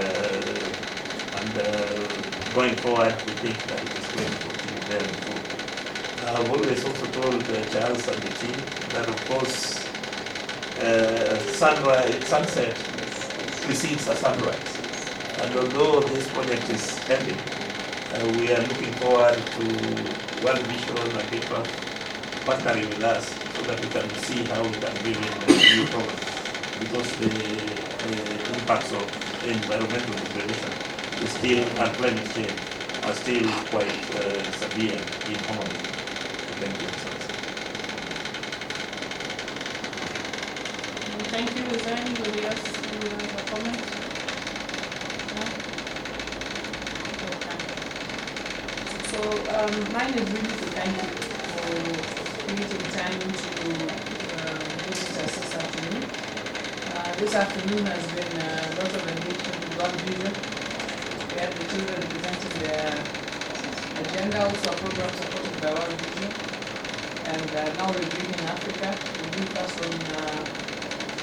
going forward, we think that it is going to be very good. I've always also told Charles and the team that, of course, sunset precedes a sunrise. And although this project is ending, we are looking forward to World Vision and ICRAF partnering with us so that we can see how we can bring in the new program, because the impacts of environmental degradation is still, and climate change are still quite severe in Homabay. Thank you. Thank you. Is there anybody else who has a comment? No? So mine is really to thank you for creating time to visit us this afternoon. This afternoon has been a lot of engagement with World Vision. We had the children presenting their agenda, also a program supported by World Vision. And now Regreening Africa will brief us on,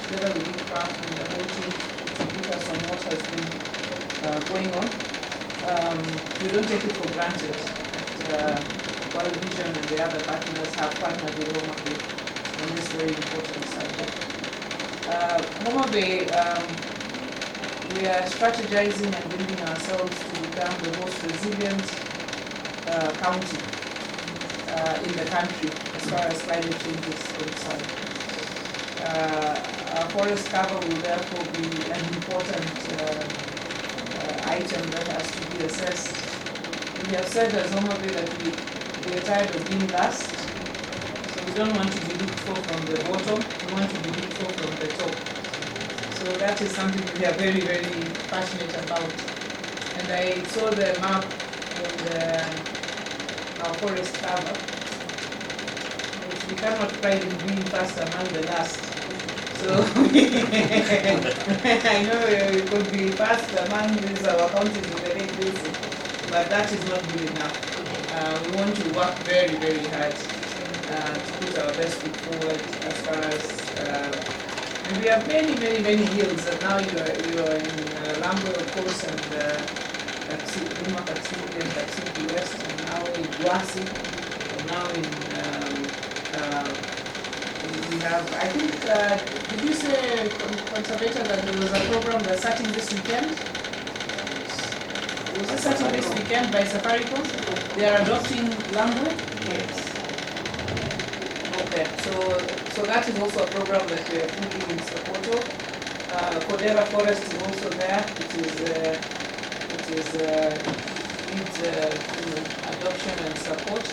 together with ICRAF and the whole team, to brief us on what has been going on. We don't take it for granted that World Vision and the other partners have partnered with Homabay on this very important subject. Homabay, we are strategizing and building ourselves to become the most resilient county in the country as far as climate change is concerned. Our forest cover will therefore be an important item that has to be assessed. We have said as Homabay that we are tired of being last, so we don't want to be looked for from the bottom, we want to be looked for from the top. So that is something we are very, very passionate about. And I saw the map of our forest cover. We cannot pride in being first among the last. So I know we could be first among these our counties in the next basin, but that is not good enough. We want to work very, very hard to put our best foot forward as far as and we have many, many, many hills. And now you are in Lambo, of course, and Kaksiki and Kaksiki West, and now in Guasi, and now in we have, I think, did you say, Conservator, that there was a program that's starting this weekend? Was it starting this weekend by Safaricom? They are adopting Lambo? Yes. Okay, so that is also a program that we are fully in support of. Kodera Forest is also there. It needs adoption and support.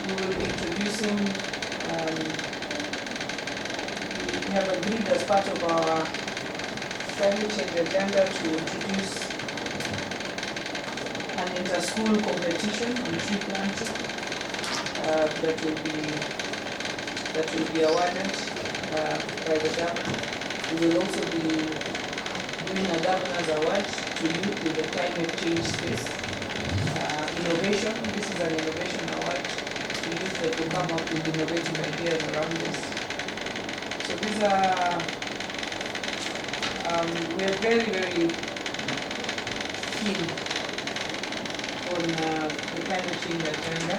We will be introducing. We have agreed as part of our climate change agenda to introduce an inter-school competition on tree planting that will be awarded by the government. We will also be doing a governor's award to youth in the climate change space. Innovation, this is an innovation award to youth that will come up with innovative ideas around this. So these are, we are very, very keen on the climate change agenda.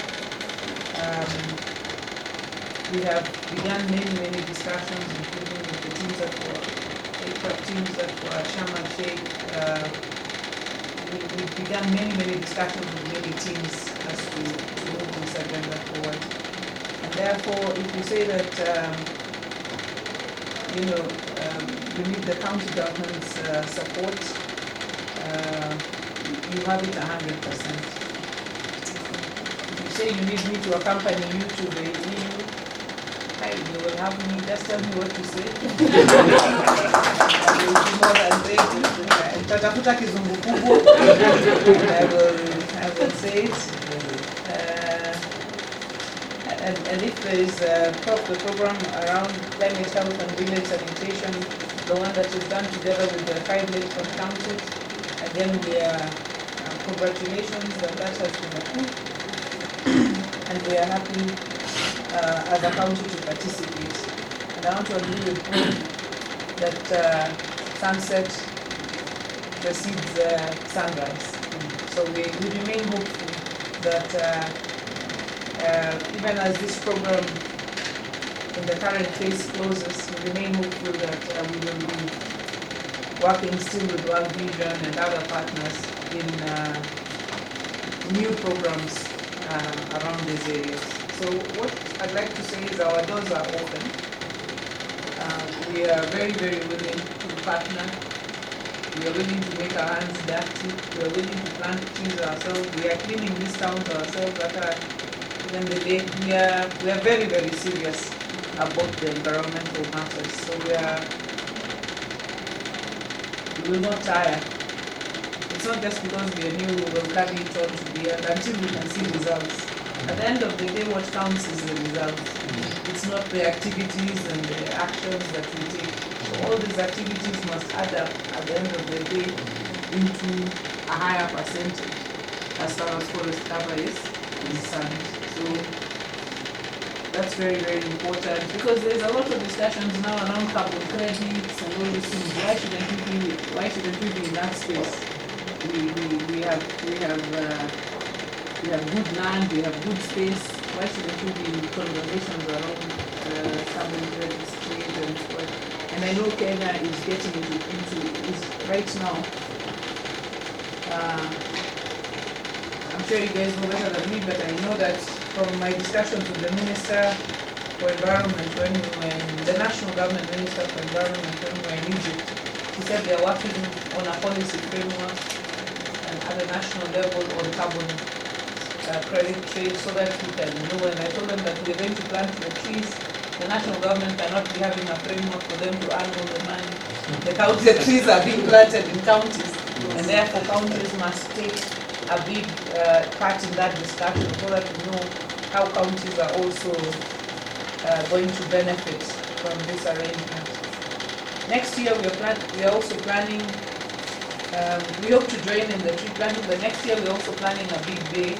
We have begun many, many discussions, including with the teams that were, teams that were Sharm el Sheikh. We've begun many, many discussions with many teams as to move this agenda forward. And therefore, if you say that, you need the county government's support, you have it 100%. If you say you need me to accompany you to the EU, you will have me, just tell me what to say. I will be more than ready. Nitatafuta kizungu kubwa. I will say it. And if there is the program around climate health and village sanitation, the one that is done together with the 5 lakes from counties, again we are congratulations that has been approved, and we are happy as a county to participate. And I want to agree with Paul that sunset precedes sunrise. So we remain hopeful that even as this program in the current phase closes, we remain hopeful that we will be working still with World Vision and other partners in new programs around these areas. So what I'd like to say is our doors are open. We are very, very willing to partner. We are willing to make our hands dirty. We are willing to plant trees ourselves. We are cleaning this town ourselves. We are very, very serious about the environmental matters. So we will not tire. It's not just because we are new, we will carry it on to the end until we can see results. At the end of the day, what counts is the results. It's not the activities and the actions that we take. So all these activities must add up at the end of the day into a higher percentage as far as forest cover is concerned. So that's very, very important, because there's a lot of discussions now around carbon credits and all these things. Why shouldn't we be in that space? We have good land, we have good space. Why shouldn't we be in conversations around carbon credits, trade and so on? And I know Kenya is getting into right now. I'm sure you guys know better than me, but I know that from my discussions with the Minister for Environment, when we were in the National Government Minister for Environment, when we were in Egypt, he said they are working on a policy framework at the national level on carbon credit trade so that we can know. And I told them that we're going to plant the trees. The national government cannot be having a framework for them to earn all the money. The trees are being planted in counties, and therefore counties must take a big part in that discussion so that we know how counties are also going to benefit from this arrangement. Next year we are also planning, we hope to join in the tree planting, but next year we're also planning a big day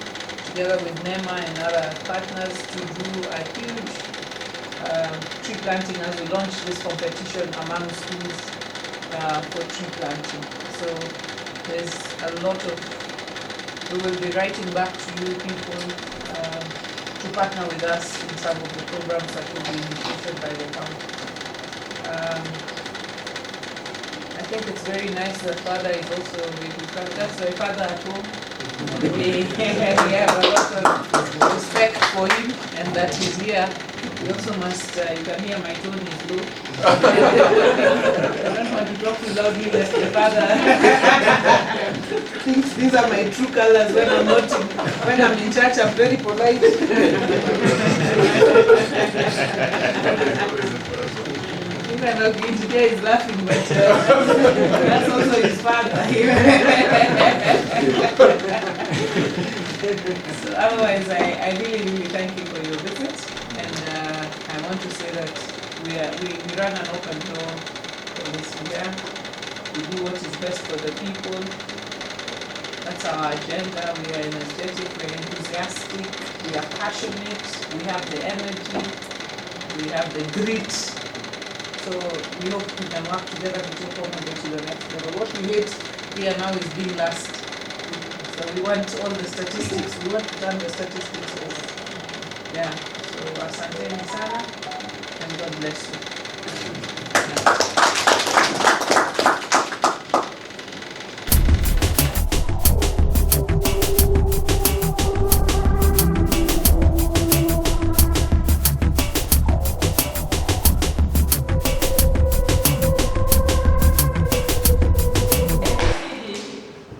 together with NEMA and other partners to do a huge tree planting as we launch this competition among schools for tree planting. So there's a lot of, we will be writing back to you people to partner with us in some of the programs that will be initiated by the county. I think it's very nice that father is also with us. That's my father at home. We have a lot of respect for him and that he's here. We also must, you can hear my tone is low. I don't want to talk too loudly lest the father thinks these are my true colors when I'm not when I'm in church. I'm very polite. Even though today is laughing, but that's also his father. So otherwise, I really, really thank you for your visit. I want to say that we run an open door policy here. We do what is best for the people. That's our agenda. We are energetic, we're enthusiastic, we are passionate, we have the energy, we have the grit. So we hope we can work together to take Homabay to the next level. What we hate here now is being last. So we want all the statistics, we want to turn the statistics over. Yeah. So asanteni sana and God bless you.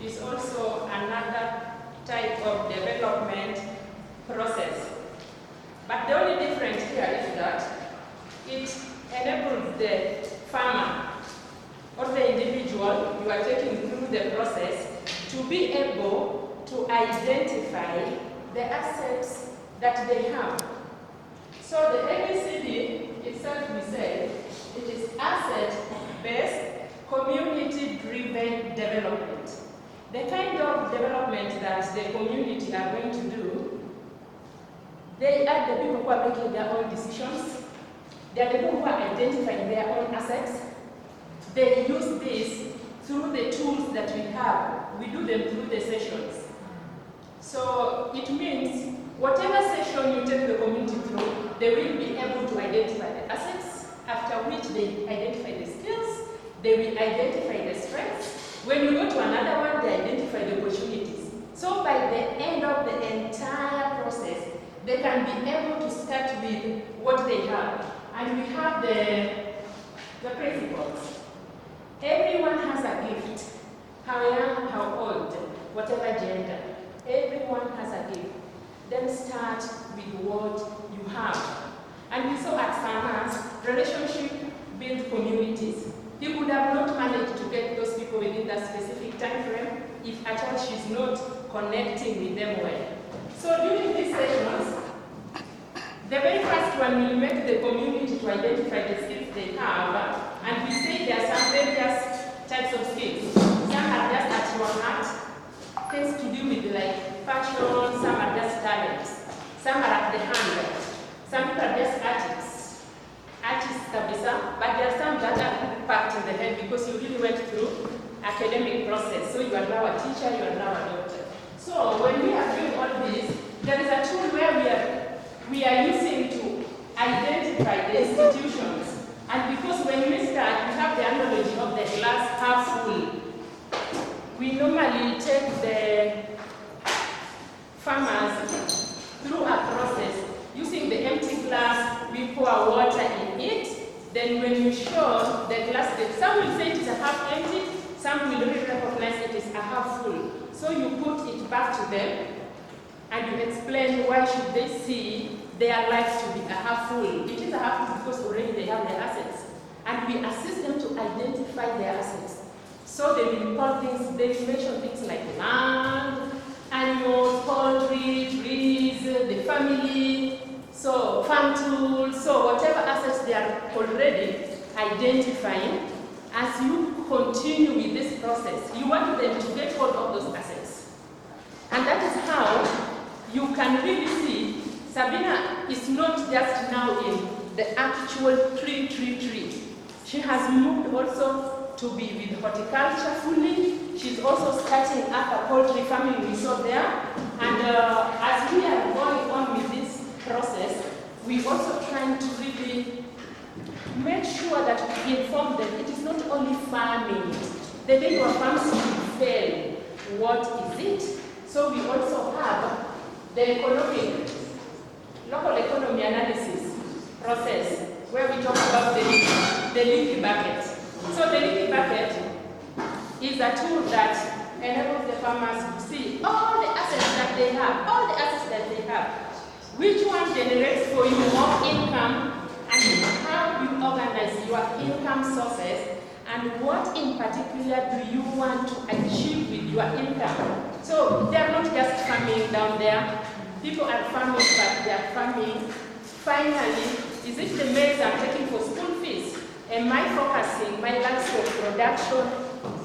Is also another type of development process. But the only difference here is that it enables the farmer or the individual you are taking through the process to be able to identify the assets that they have. So the ABCD itself, we say, it is asset-based, community-driven development. The kind of development that the community are going to do, they are the people who are making their own decisions. They are the people who are identifying their own assets. They use this through the tools that we have. We do them through the sessions. So it means whatever session you take the community through, they will be able to identify the assets, after which they identify the skills, they will identify the strengths. When you go to another one, they identify the opportunities. So by the end of the entire process, they can be able to start with what they have. And we have the principles. Everyone has a gift. How young, how old, whatever gender. Everyone has a gift. Then start with what you have. And we saw at Sana's relationship build communities. He would have not managed to get those people within that specific time frame if at all she's not connecting with them well. So during these sessions, the very first one will make the community to identify the skills they have, and we say there are some various types of skills. Some are just at your heart, things to do with like fashion, some are just talents, some are at the hand, some people are just artists kabisa, but there are some that are packed in the head because you really went through academic process. So you are now a teacher, you are now a doctor. So when we are doing all this, there is a tool where we are using to identify the institutions. And because when we start, we have the analogy of the glass half full. We normally take the farmers through a process. Using the empty glass, we pour water in it. Then when you show the glass, some will say it is a half empty, some will really recognize it is a half full. So you put it back to them, and you explain why should they see their lives to be a half full. It is a half full because already they have their assets. And we assist them to identify their assets. So they will call things, they will mention things like land, animals, poultry, trees, the family, so farm tools, so whatever assets they are already identifying. As you continue with this process, you want them to get hold of those assets. And that is how you can really see Sabina is not just now in the actual tree. She has moved also to be with horticulture fully. She's also starting up a poultry farming we saw there. And as we are going on with this process, we also trying to really make sure that we inform them it is not only farming. The day your farms will fail, what is it? So we also have the local economy analysis process where we talk about the leaky bucket. So the leaky bucket is a tool that enables the farmers to see all the assets that they have, which one generates for you more income, and how you organize your income sources, and what in particular do you want to achieve with your income. So they're not just farming down there. People are farming, but they are farming. Finally, is it the maize I'm taking for school fees? Am I focusing my livestock production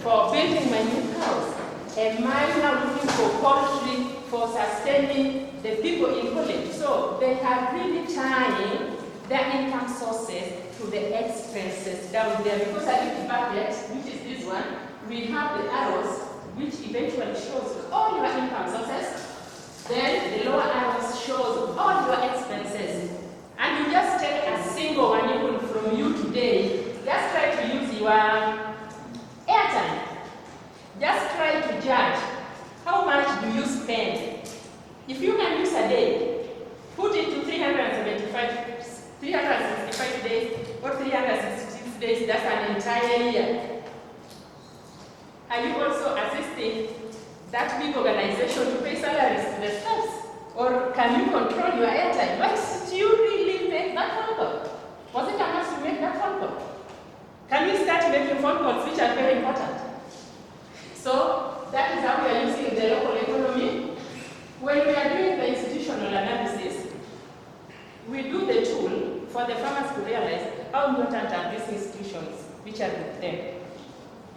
for building my new house? Am I now looking for poultry for sustaining the people in college? So they are really tying their income sources to the expenses down there. Because I look bucket, which is this one, we have the arrows, which eventually shows all your income sources. Then the lower arrows shows all your expenses. And you just take a single one even from you today. Just try to use your airtime. Just try to judge how much do you spend. If you can use a day, put it to 365 days or 366 days, that's an entire year. Are you also assisting that big organization to pay salaries to the staffs? Or can you control your airtime? But do you really make that number? Was it a must to make that phone call? Can we start making phone calls which are very important? So that is how we are using the local economy. When we are doing the institutional analysis, we do the tool for the farmers to realize how important are these institutions which are with them.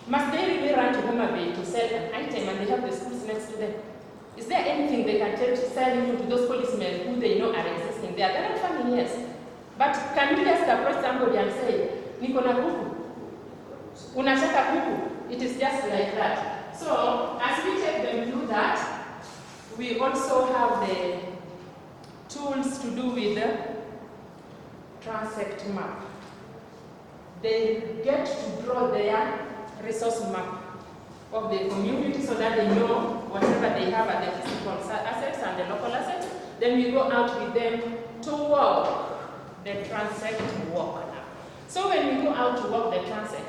Must they really run to Homabay to sell an item and they have the schools next to them? Is there anything they can sell into to those policemen who they know are existing there? They're not farming, yes. But can you just approach somebody and say, Niko na kuku? Unataka kuku? It is just like that. So, as we take them through that, we also have the tools to do with the transect map. They get to draw their resource map of the community so that they know whatever they have at the physical assets and the local assets. Then we go out with them to walk the transect walk. So when we go out to walk the transect,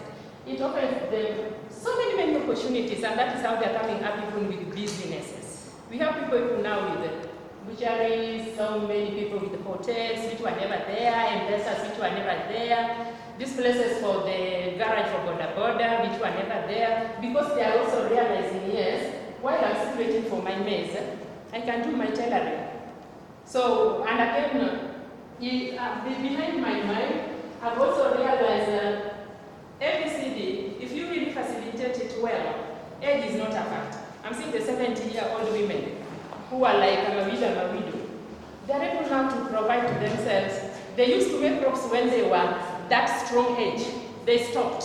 it offers them so many opportunities, and that is how they're coming up even with businesses. We have people now with butcheries, so many people with hotels which were never there, investors which were never there, these places for the garage for border which were never there, because they are also realizing, yes, while I'm still waiting for my maize, I can do my tailoring. So, and again, behind my mind, I've also realized ABCD, if you really facilitate it well, age is not a factor. I'm seeing the 70-year-old women who are like a widow. They're able now to provide to themselves. They used to make crops when they were that strong age. They stopped.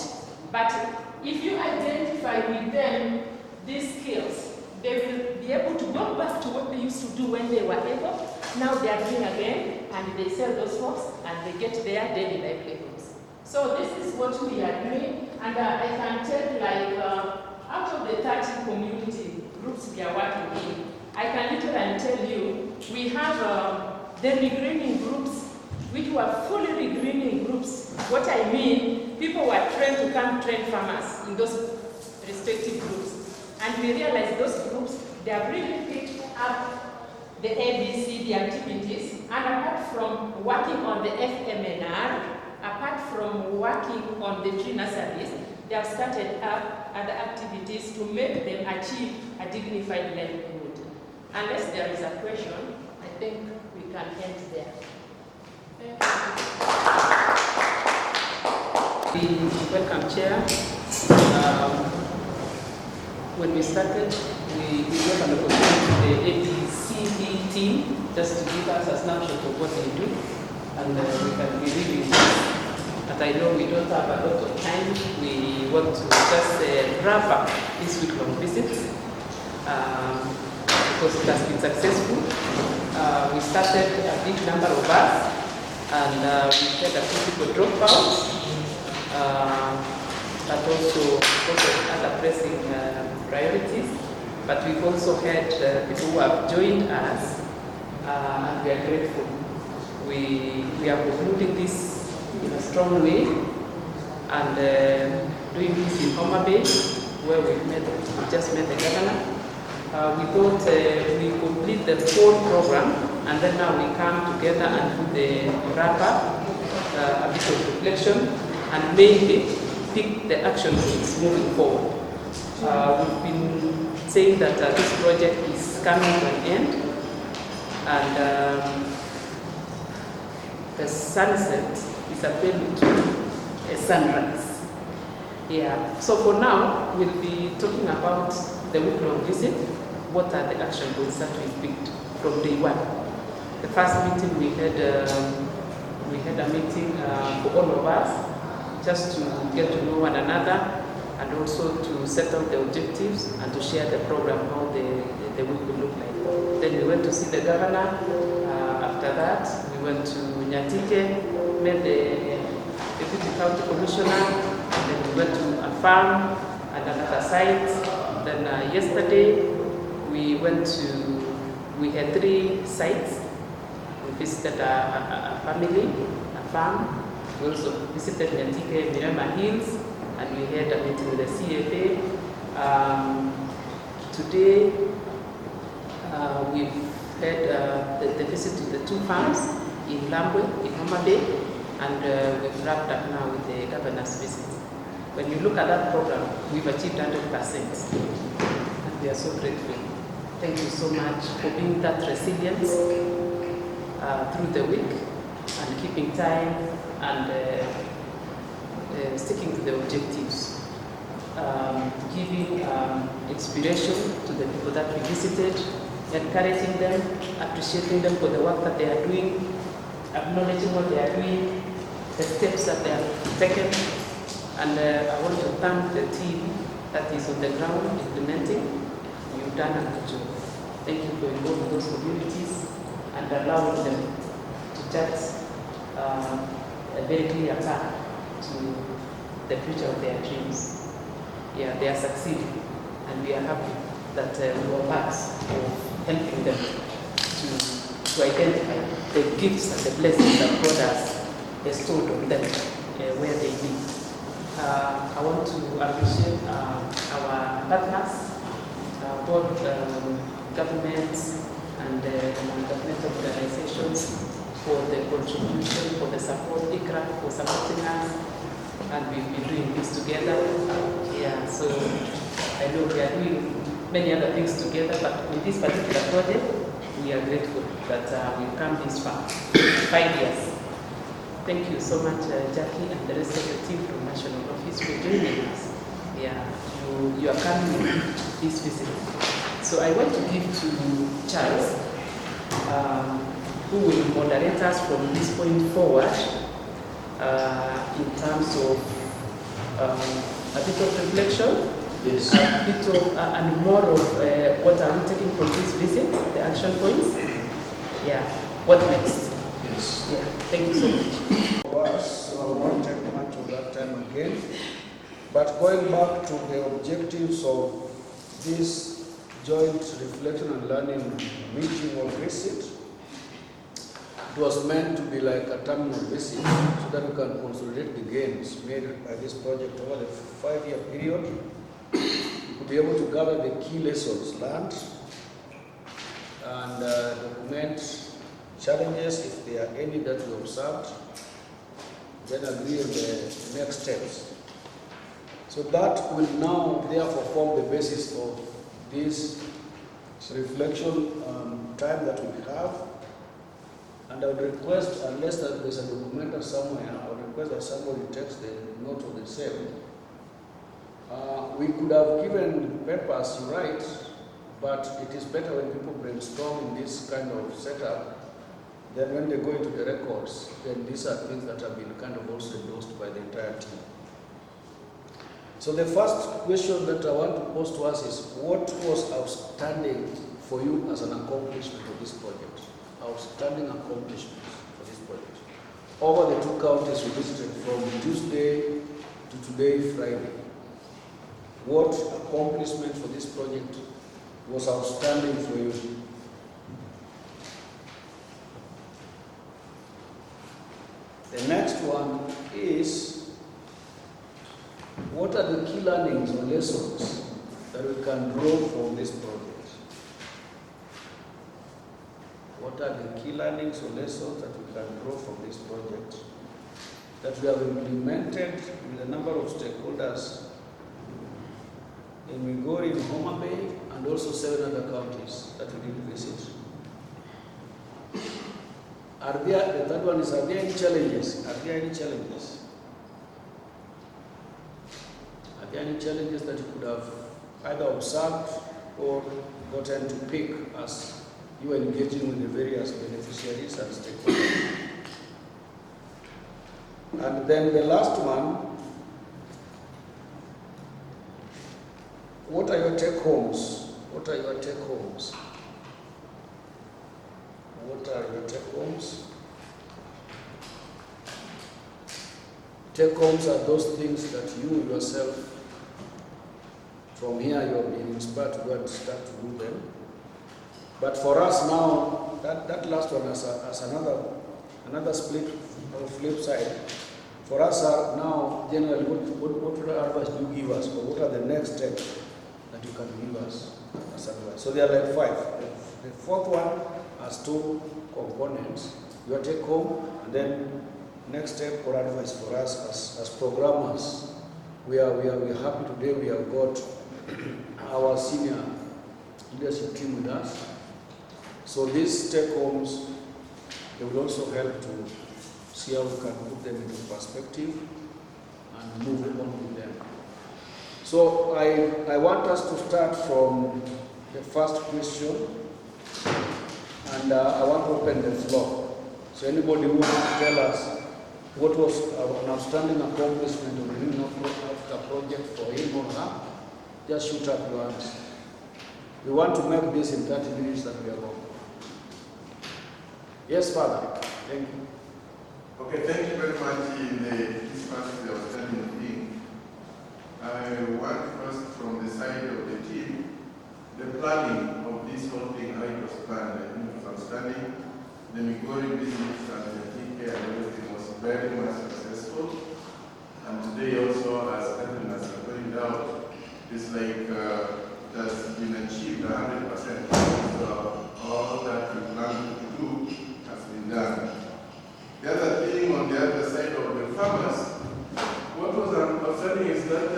But if you identify with them these skills, they will be able to go back to what they used to do when they were able. Now they are doing again, and they sell those crops, and they get their daily livelihoods. So this is what we are doing, and I can tell, like, out of the 30 community groups we are working in, I can literally tell you, we have the regreening groups, which were fully regreening groups. What I mean, people were trained to come train farmers in those respective groups. And we realized those groups, they have really picked up the ABC, the activities, and apart from working on the FMNR, apart from working on the tree nurseries, they have started up other activities to make them achieve a dignified livelihood. Unless there is a question, I think we can end there. Welcome, Chair. When we started, we gave an opportunity to the ABCD team just to give us a snapshot of what they do, and we can be really, but I know we don't have a lot of time. We want to just wrap up this week-long visit because it has been successful. We started a big number of us, and we had a few people drop out, but also other pressing priorities. But we've also had people who have joined us, and we are grateful. We are concluding this in a strong way, and doing this in Homabay, where we just met the governor. We thought we complete the whole program, and then now we come together and do the wrap-up, a bit of reflection, and mainly pick the action points moving forward. We've been saying that this project is coming to an end, and the sunset is a prelude to a sunrise. Yeah. So for now, we'll be talking about the week-long visit. What are the action points that we picked from day one? The first meeting we had a meeting for all of us, just to get to know one another, and also to set out the objectives and to share the program, how the week will look like. Then we went to see the governor. After that, we went to Nyatike, met the Deputy County Commissioner, then we went to a farm and another site. Then yesterday, we had 3 sites. We visited a family, a farm. We also visited Nyatike, Mirama Hills, and we had a meeting with the CFA. Today, we've had the visit to the 2 farms in Lambwe, in Homabay, and we've wrapped up now with the governor's visit. When you look at that program, we've achieved 100%, and we are so grateful. Thank you so much for being that resilience through the week and keeping time and sticking to the objectives, giving inspiration to the people that we visited, encouraging them, appreciating them for the work that they are doing, acknowledging what they are doing, the steps that they have taken. And I want to thank the team that is on the ground implementing. You've done a good job. Thank you for involving those communities and allowing them to chart a very clear path to the future of their dreams. Yeah, they are succeeding, and we are happy that we were part of helping them to identify the gifts and the blessings that God has bestowed on them where they live. I want to appreciate our partners, both governments and non-governmental organizations for the contribution, for the support, ICRA for supporting us, and we've been doing this together. Yeah, so I know we are doing many other things together, but in this particular project, we are grateful that we've come this far, 5 years. Thank you so much, Jackie, and the rest of the team from National Office for joining us. Yeah, you are coming this visit. So I want to give to Charles, who will moderate us from this point forward in terms of a bit of reflection, yes, a bit of, and more of what are we taking from this visit, the action points. Yeah, what next? Yes. Yeah, thank you so much. For us, so I won't take much of that time again. But going back to the objectives of this joint reflection and learning meeting or visit, it was meant to be like a terminal visit so that we can consolidate the gains made by this project over the 5-year period, to be able to gather the key lessons learned and document challenges, if there are any that we observed, then agree on the next steps. So that will now therefore form the basis of this reflection time that we have. And I would request, unless there's a documenter somewhere, I would request that somebody takes the note of the same. We could have given papers to write, but it is better when people brainstorm in this kind of setup. Then when they go into the records, then these are things that have been kind of also endorsed by the entire team. So the first question that I want to pose to us is, what was outstanding for you as an accomplishment of this project? Outstanding accomplishments for this project. Over the 2 counties we visited from Tuesday to today, Friday. What accomplishment for this project was outstanding for you? The next one is, what are the key learnings or lessons that we can draw from this project? What are the key learnings or lessons that we can draw from this project that we have implemented with a number of stakeholders in Migori, in Homabay, and also 7 other counties that we did visit? Are there, the third one is, are there any challenges? Are there any challenges? Are there any challenges that you could have either observed or gotten to pick as you are engaging with the various beneficiaries and stakeholders? And then the last one, what are your take-homes? What are your take-homes? What are your take-homes? Take-homes are those things that you yourself, from here you have been inspired to go and start to do them. But for us now, that last one as another split or flip side. For us now, generally, what advice do you give us, or what are the next steps that you can give us as advice? So there are like 5. The fourth one has 2 components: your take home and then next step or advice for us as programmers. We are happy today we have got our senior leadership team with us. So these take-homes, they will also help to see how we can put them into perspective and move on with them. So I want us to start from the first question, and I want to open the floor. So anybody who wants to tell us what was an outstanding accomplishment of the Regreening Africa project for him or her, just shoot up your hands. We want to make this in 30 minutes that we are going. Yes, Father. Thank you. Okay, thank you very much in this part of the outstanding thing. I want first from the side of the team, the planning of this whole thing, how it was planned, I think it was outstanding. The Migori visits and the TK and everything was very much successful. And today also, as Catherine has pointed out, it's like it has been achieved 100%. So all that we planned to do has been done. The other thing on the other side of the farmers, what was outstanding is that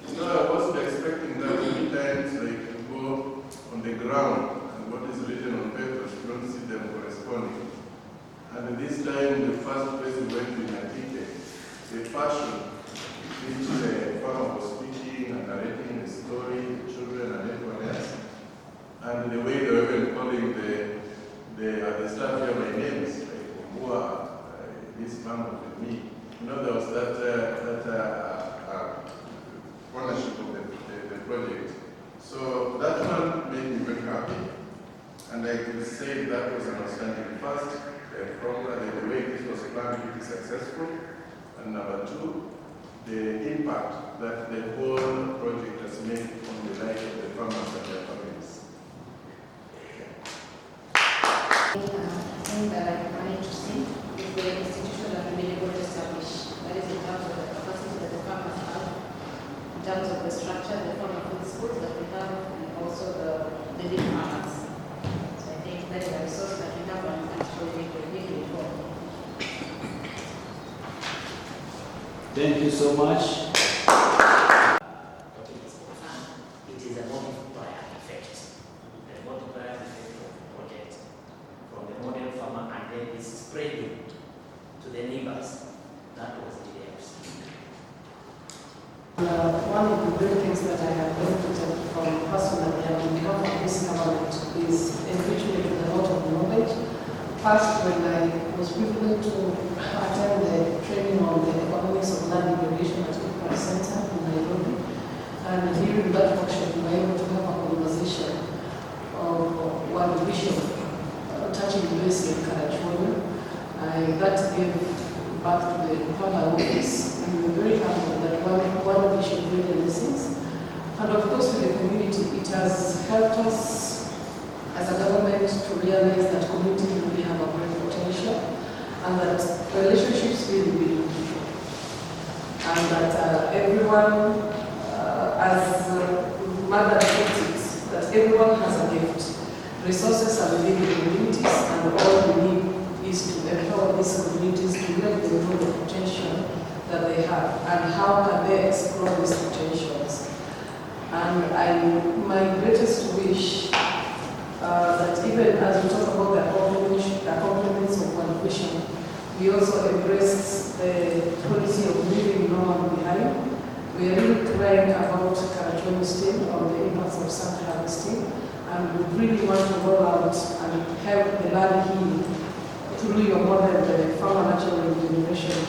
I wasn't expecting that many times like to go on the ground and what is written on papers, you don't see them corresponding. And this time, the first place we went to Nyatike, the passion which the farmer was speaking and narrating the story, the children and everyone else, and the way they were even calling the staff here by names, like Mbua, this farmer with me. You know, there was that ownership of the project. So that one made me very happy. And I could say that was an outstanding first. The way this was planned to be successful. And number two, the impact that the whole project has made on the life of the farmers and their families. The thing that I wanted to see is the institution that we've been able to establish. That is in terms of the capacity that the farmers have, in terms of the structure, the farmer food schools that we have, and also the lead farmers. So I think that is a resource that we have and actually make a big reform. Thank you so much. It is a multiplier effect. The multiplier effect of the project from the model farmer and then it's spreading to the neighbors. That was the One of the great things that I have benefited from personally and on behalf of this government is enrichment with a lot of knowledge. First, when I was privileged to attend the training on the economics of land irrigation at the Center in Nairobi, and during that workshop, we were able to have a conversation of one vision touching base in Karachuonyo. That gave back to the Mpala office, and we were very happy that one vision really listens. And of course, with the community, it has helped us as a government to realize that communities really have a great potential, and that relationships really build. And that everyone, as Mother puts it, that everyone has a gift. Resources are within the communities, and all we need is to empower these communities to let them know the potential that they have and how can they explore these potentials. And my greatest wish that even as we talk about the accomplishments of one vision, we also embrace the policy of leaving no one behind. We are really crying about Karachuonyo still on the impacts of sand harvesting, and we really want to roll out and help the land heal through your model, the farmer natural regeneration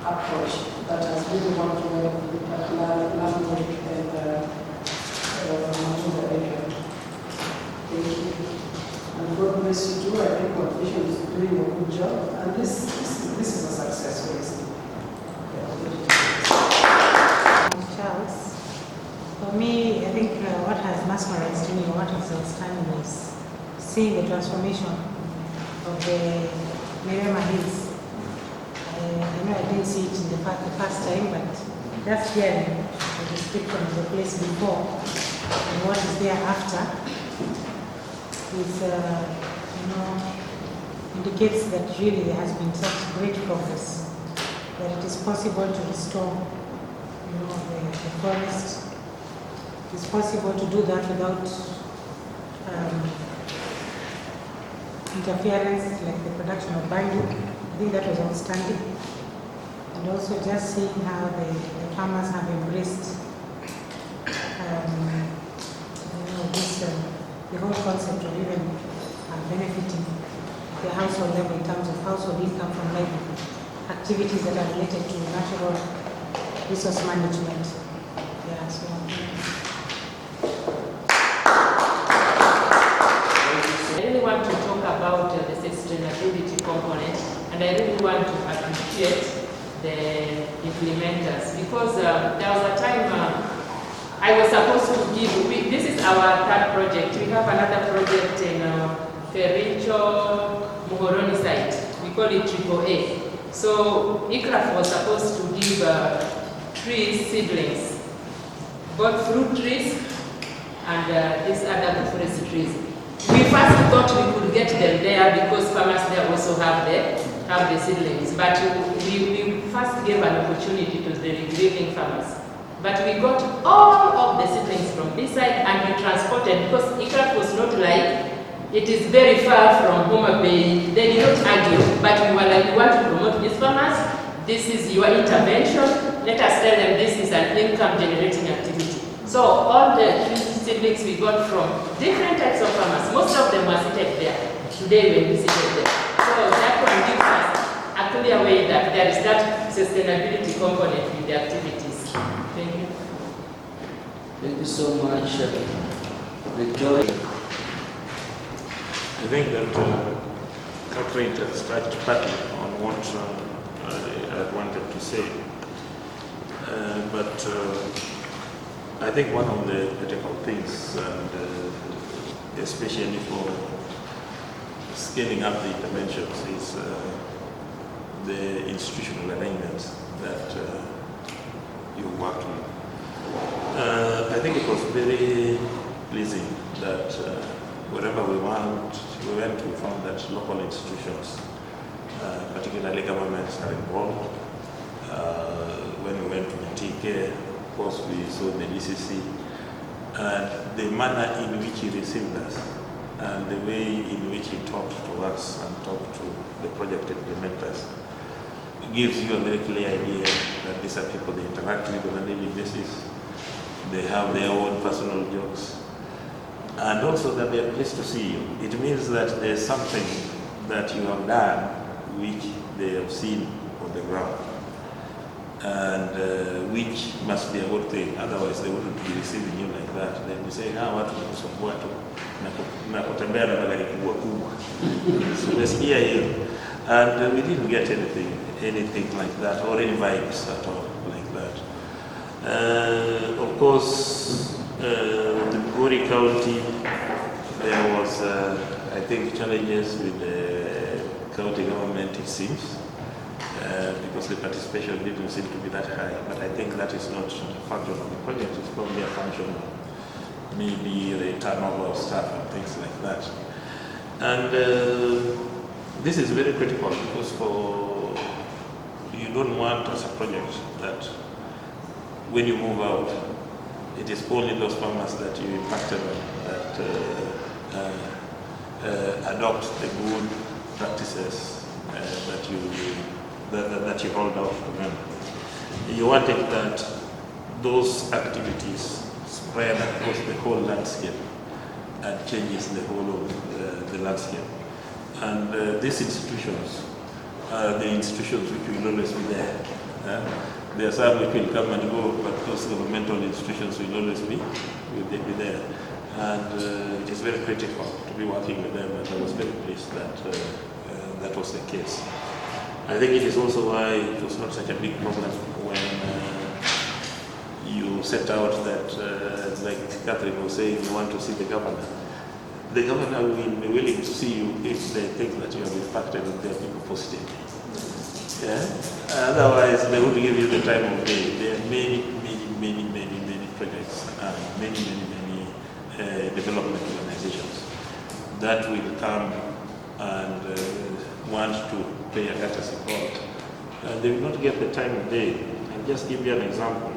approach that has really worked well with Lambo and Matumba area. Thank you. And God bless you too. I think our vision is doing a good job, and this is a success story. Charles, for me, I think what has mesmerized me, what is outstanding is seeing the transformation of the Mirema Hills. I know I didn't see it in the first time, but just hearing the description of the place before and what is there after is, indicates that really there has been such great progress, that it is possible to restore, the forest. It is possible to do that without interference, like the production of bamboo. I think that was outstanding. And also just seeing how the farmers have embraced the whole concept of even benefiting the household level in terms of household income from livelihood, activities that are related to natural resource management. Yeah, so. I really want to talk about the sustainability component, and I really want to appreciate the implementers, because there was a time I was supposed to give, this is our third project. We have another project in Kericho, Muhoroni site. We call it AAA. So ICRAF was supposed to give trees, seedlings, both fruit trees and these other forest trees. We first thought we could get them there because farmers there also have the seedlings. But we first gave an opportunity to the Regreening farmers. But we got all of the seedlings from this side and we transported, because ICRAF was not like, it is very far from Homabay. They did not argue, but we were like, we want to promote these farmers. This is your intervention. Let us tell them this is an income generating activity. So all the seedlings we got from different types of farmers, most of them were seated there today when we seated there. So that one gives us a clear way that there is that sustainability component with the activities. Thank you. Thank you so much, Victoria. I think that Catherine has touched partly on what I wanted to say, but I think one of the critical things, and especially for scaling up the interventions, is the institutional arrangements that you worked with. I think it was very pleasing that wherever we went, we found that local institutions, particularly governments, are involved. When we went to the TK, of course, we saw the DCC, and the manner in which he received us, and the way in which he talked to us and talked to the project implementers, gives you a very clear idea that these are people they interact with on a daily basis. They have their own personal jokes, and also that they are pleased to see you. It means that there's something that you have done which they have seen on the ground, and which must be a good thing. Otherwise, they wouldn't be receiving you like that. They'd be saying, watu nakusumbua tu na kutembea na magari kubwa kubwa. So tumesikia hiyo, and we didn't get anything like that, or any vibes at all like that. Of course, the Migori County, there was, I think, challenges with the county government, it seems, because the participation didn't seem to be that high. But I think that is not a function of the project, it's probably a function of maybe the turnover of staff and things like that. And this is very critical, because you don't want, as a project, that when you move out, it is only those farmers that you impacted on that adopt the good practices that you hold out to them. You wanted that those activities spread across the whole landscape and changes the whole of the landscape. And these institutions are the institutions which will always be there. There are some which will come and go, but those governmental institutions will always be there. And it is very critical to be working with them, and I was very pleased that that was the case. I think it is also why it was not such a big problem when you set out that, like Catherine was saying, you want to see the governor. The governor will be willing to see you if they think that you have impacted on their people positively. Yeah? Otherwise, they would give you the time of day. There are many projects and many development organizations that will come and want to pay a courtesy call. They will not get the time of day. And just give you an example.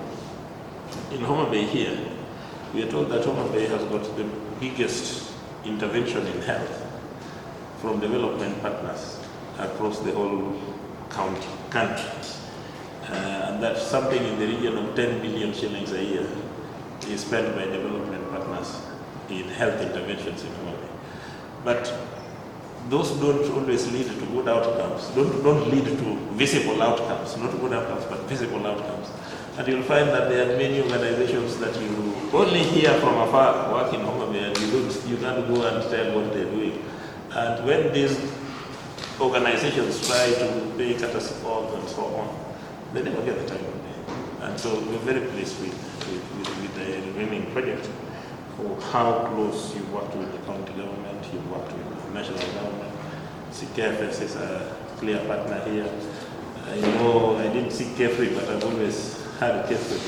In Homabay here, we are told that Homabay has got the biggest intervention in health from development partners across the whole country. And that's something in the region of 10 billion shillings a year is spent by development partners in health interventions in Homabay. But those don't always lead to good outcomes, don't lead to visible outcomes, not good outcomes, but visible outcomes. And you'll find that there are many organizations that you only hear from afar work in Homabay, and you can't go and tell what they're doing. And when these organizations try to pay courtesy calls and so on, they never get the time of day. And so we're very pleased with the Regreening project for how close you worked with the county government, you worked with the national government. CKFS is a clear partner here. I know I didn't see Kefri, but I've always had Kefri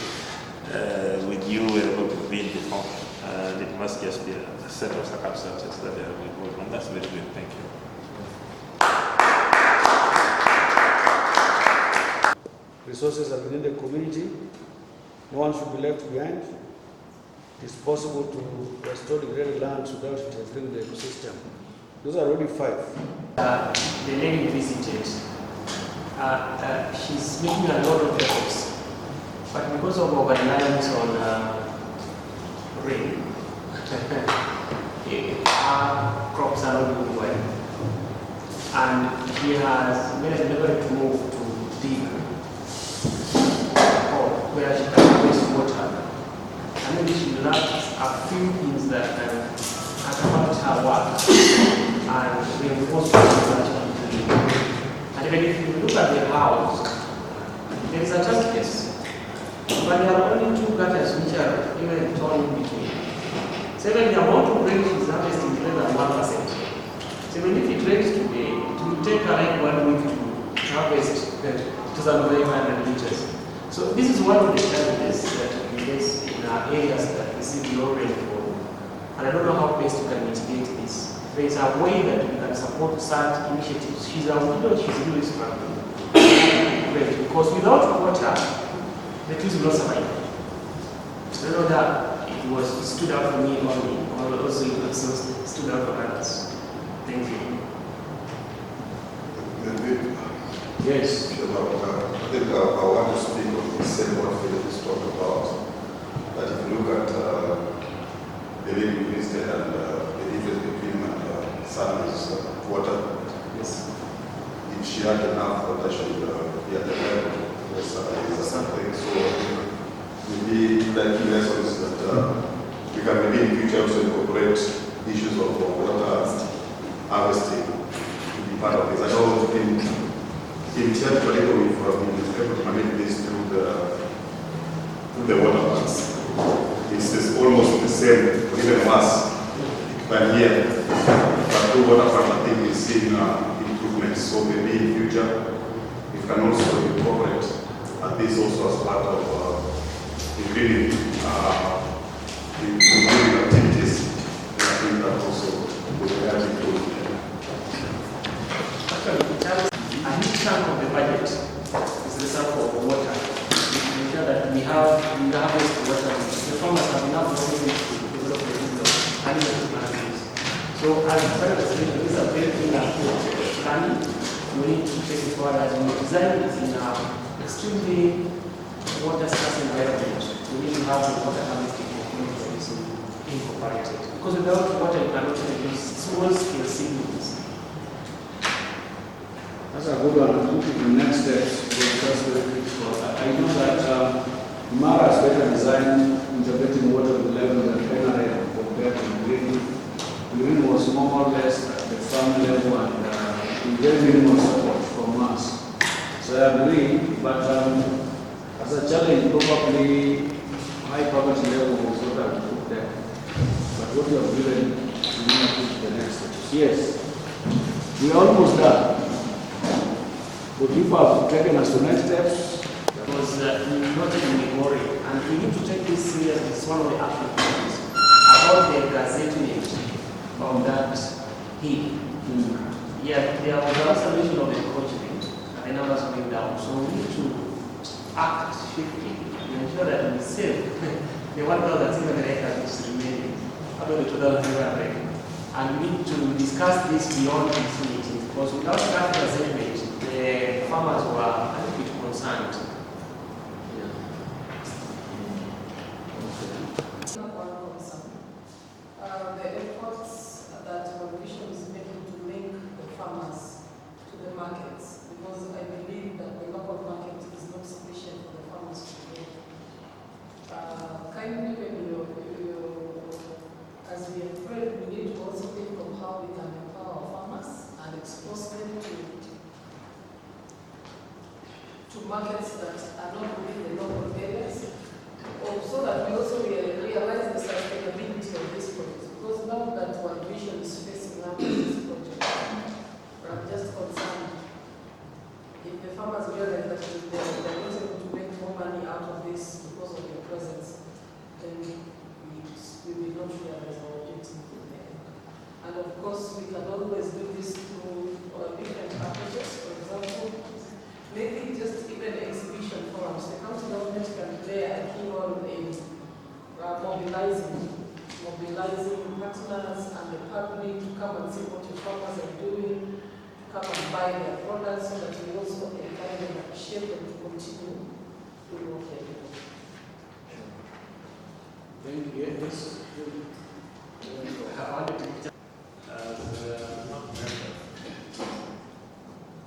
with you wherever we've been before. And it must just be a set of circumstances that they are involved, and that's very good. Thank you. Resources are within the community. No one should be left behind. It is possible to restore degraded lands without interfering with the ecosystem. Those are already 5. The lady visited. She's making a lot of efforts, but because of our reliance on rain, our crops are not doing well. And she has made an effort to move to dig where she can waste water. And maybe she lacks a few things that can account her work and reinforce her. And even if you look at the house, there is a church, but there are only 2 gutters which are even torn in between. So when the amount of rain is harvesting is less than 1%. So even if it rains today, it will take like 1 week to harvest 2,500 liters. So this is one of the challenges that we face in our areas that receive low rainfall. And I don't know how best we can mitigate this. There is a way that we can support such initiatives. She's a widow, she's really struggling. Because without water, the trees will not survive. So I know that it stood out for me only, or also it stood out for others. Thank you. Yes. I think I want to speak on the same what Philip is talking about. That if you look at the living Christian and the difference between Sunday's water, yes. If she had enough water, she would be at the level where Sunday is something. So maybe learning lessons that we can maybe in future also incorporate issues of water harvesting to be part of this. I know in Church, we've been able to manage this through the water plants. It's almost the same, or even worse than here. But through water plants, I think we've seen improvements. So maybe in future, we can also incorporate this also as part of the greening activities. And I think that also would help improve. A huge chunk of the budget is reserved for water. To ensure that we harvest water. The farmers have enough water to develop the use of animal plants. So as far as this is a very clean planning, we need to take it forward as we design it in an extremely water scarce environment. We need to have the water harvesting technologies incorporated. Because without water you cannot produce small scale seedlings. That's a good one. I'm looking to the next steps. That's very critical. I know that Mara has better designed integrating water with level than NRM compared to Green. Green was more or less at the farm level and very minimal support from us. So I agree, but as a challenge, probably high poverty level was what I would put there. But what you have given, we need to put the next steps. Yes, we are almost done. Would people have taken us to next steps? Because noted in the worry, and we need to take this seriously. It's one of the applications about the gazettement on that hill. Yeah, there was a restoration of the encroachment and the numbers going down. So we need to act swiftly to ensure that we save the 1,700 acres which is remaining out of the 2,300. And we need to discuss this beyond this meeting because without that assessment, the farmers were a little bit concerned. The efforts that our vision is making to link the farmers to the markets, because I believe that the local market is not sufficient for the farmers to grow. Kindly, as we have prayed, we need to also think of how we can empower our farmers and expose them to markets that are not within the local areas, so that we also realize the sustainability of this project. Because now that our vision is facing up with this project, I'm just concerned if the farmers realize that they're not able to make more money out of this because of their presence, then we will not realize our objective there. And of course, we can always do this through different packages. For example, maybe just even exhibition forums. The county government can play a key role in mobilizing partners and the public to come and see what the farmers are doing, to come and buy their products, so that we also encourage and appreciate them to continue doing what they're doing. Thank you. Yes.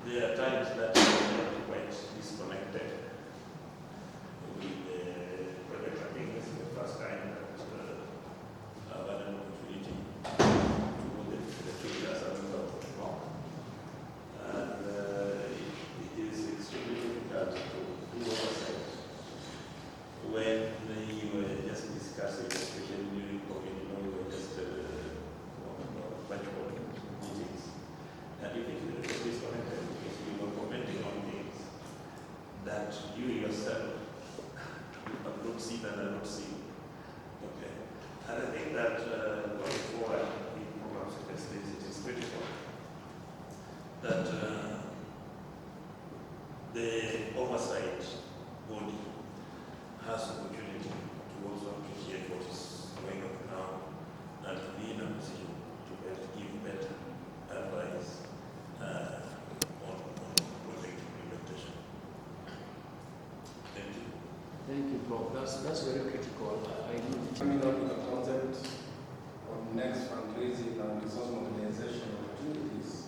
There are times that we are quite disconnected with the project. I think this is the first time that I've had an opportunity to put the figures as well. And it is extremely difficult to do oversight when you were just discussing, especially during COVID, we were just bunch of meetings. And you think it was disconnected because you were commenting on things that you yourself have not seen and are not seeing. Okay. And I think that going forward in programs such as this, it is critical that the oversight body has opportunity to also appreciate what is going on now and to be in a position to give better advice on project implementation. Thank you. Thank you, Prof. That's very critical. I need coming up with a concept of next fundraising and resource mobilization opportunities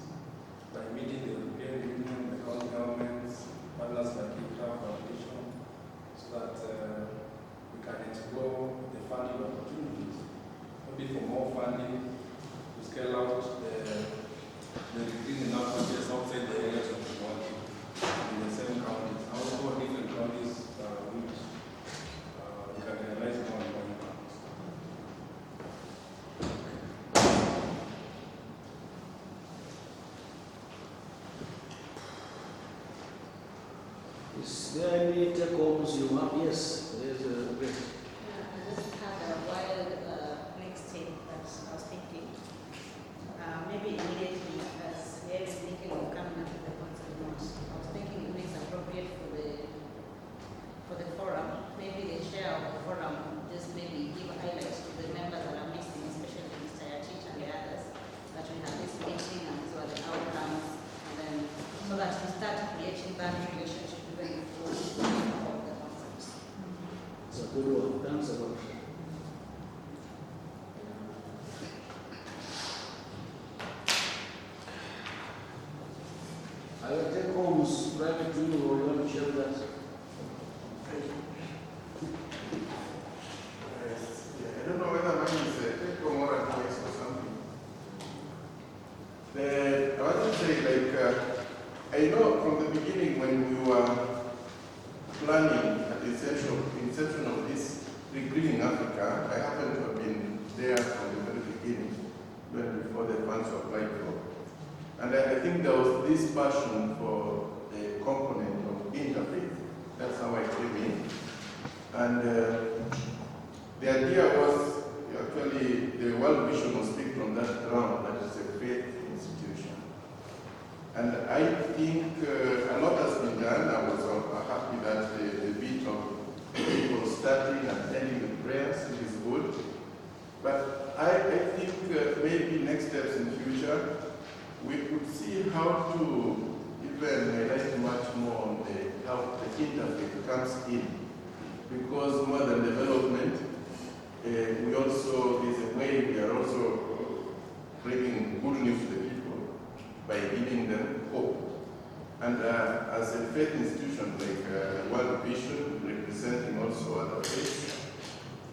by meeting the European Union, the county governments, partners like ICRA Foundation, so that we can explore the funding opportunities, maybe for more funding to scale out the Regreening Africa outside the areas of the world in the same counties. Also, different counties which we can realize more and more. Is there any take-homes you want? Yes, there's a great. I just had a wild next thing that I was thinking. Maybe immediately, as we are thinking of coming up with the concept notes, I was thinking it is appropriate for the forum. Maybe the chair of the forum just maybe give highlights to the members that are missing, especially Mr. Yatich and the others, that we have this meeting and these were the outcomes, and then so that we start creating that relationship even before we talk about the concepts. It's a good one. Thanks a lot. I will take homes private room or you want to share that? I don't know whether mine is a take home or advice or something. I want to say, I know from the beginning when we were planning at the inception of this Regreening Africa, I happened to have been there from the very beginning, when before the funds were applied for. And I think there was this passion for the component of interfaith. That's how I came in. And the idea was actually the World Vision was picked from that ground that is a faith institution. think a lot has been done. I was happy that the bit of people starting and ending the prayers is good. But I think maybe next steps in future, we could see how to even highlight much more on how the interfaith comes in. Because more than development, we also, there's a way we are also bringing good news to the people by giving them hope. And as a faith institution like World Vision, representing also other faiths,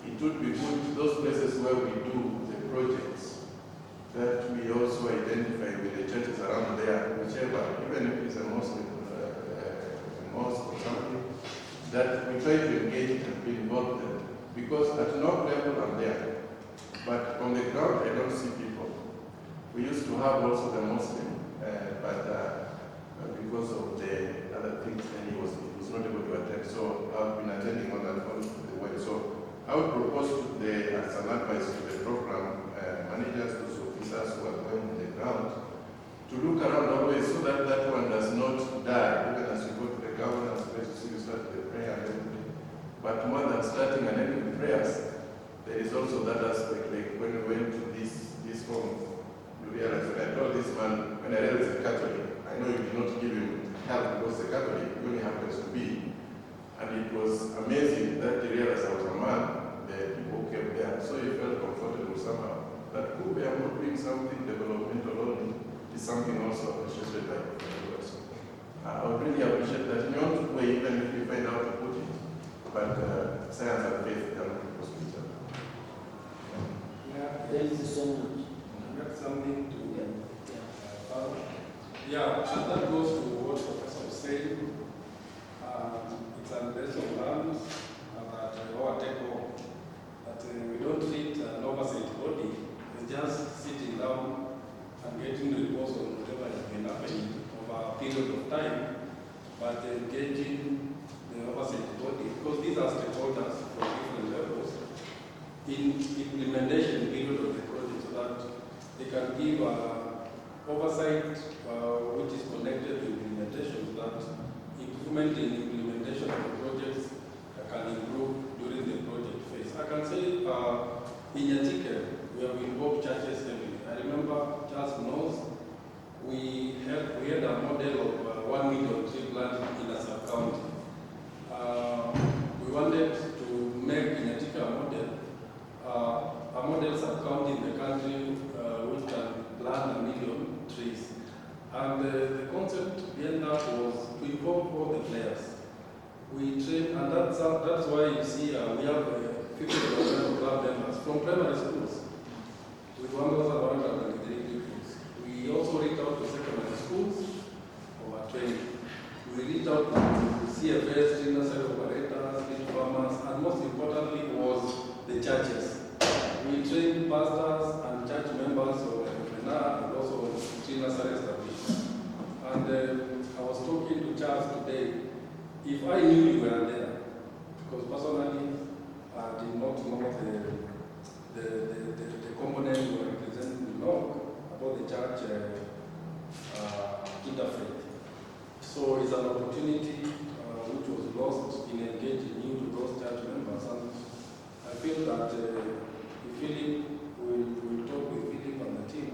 it would be good, those places where we do the projects, that we also identify with the churches around there, whichever, even if it's a Muslim, mosque or something, that we try to engage and be involved in. Because at no level I'm there, but on the ground I don't see people. We used to have also the Muslim, but because of the other things, then he was not able to attend. So I've been attending on that one the way. So I would propose to as an advice to the program managers, those officers who are going on the ground, to look around always so that that one does not die, even as you go to the governance place, you start the prayer and everything. But more than starting and ending the prayers, there is also that aspect, like when we went to this home, you realize that I told this man, when I realized he's a Catholic, I know you did not give him help because he's a Catholic, he only happens to be. And it was amazing that he realized I was a man, the people came there, so he felt comfortable somehow. That we are not doing something developmental only, is something also appreciated by the person. I would really appreciate that in your own way, even if you find out to put it. But science and faith can be hospital. Yeah, thank you so much. I got something to yeah, that goes to what Professor was saying. It's a lesson learned that our take home, that we don't treat an oversight body as just sitting down and getting reports on whatever has been happening over a period of time, but engaging the oversight body, because these are stakeholders from different levels in implementation period of the project, so that they can give oversight which is connected to implementation, so that improvement in implementation of the projects can improve during the project phase. I can say in Yatike, we have involved churches heavily. I remember Charles knows we had a model of 1 million tree planting in a sub-county. We wanted to make in a model sub-county in the country which can plant 1 million trees. And the concept behind that was to involve all the players. We train, and that's why you see we have 50% of club members from primary schools with 1,123 pupils. We also reach out to secondary schools over 20. We reach out to CFS, tree nursery operators, field farmers, and most importantly was the churches. We train pastors and church members of entrepreneurs and also tree nursery establishments. And I was talking to Charles today. If I knew you were there, because personally I did not know the component you were representing about the church interfaith. So it's an opportunity which was lost in engaging you to those church members. And I feel that if Philip will talk with Philip and the team,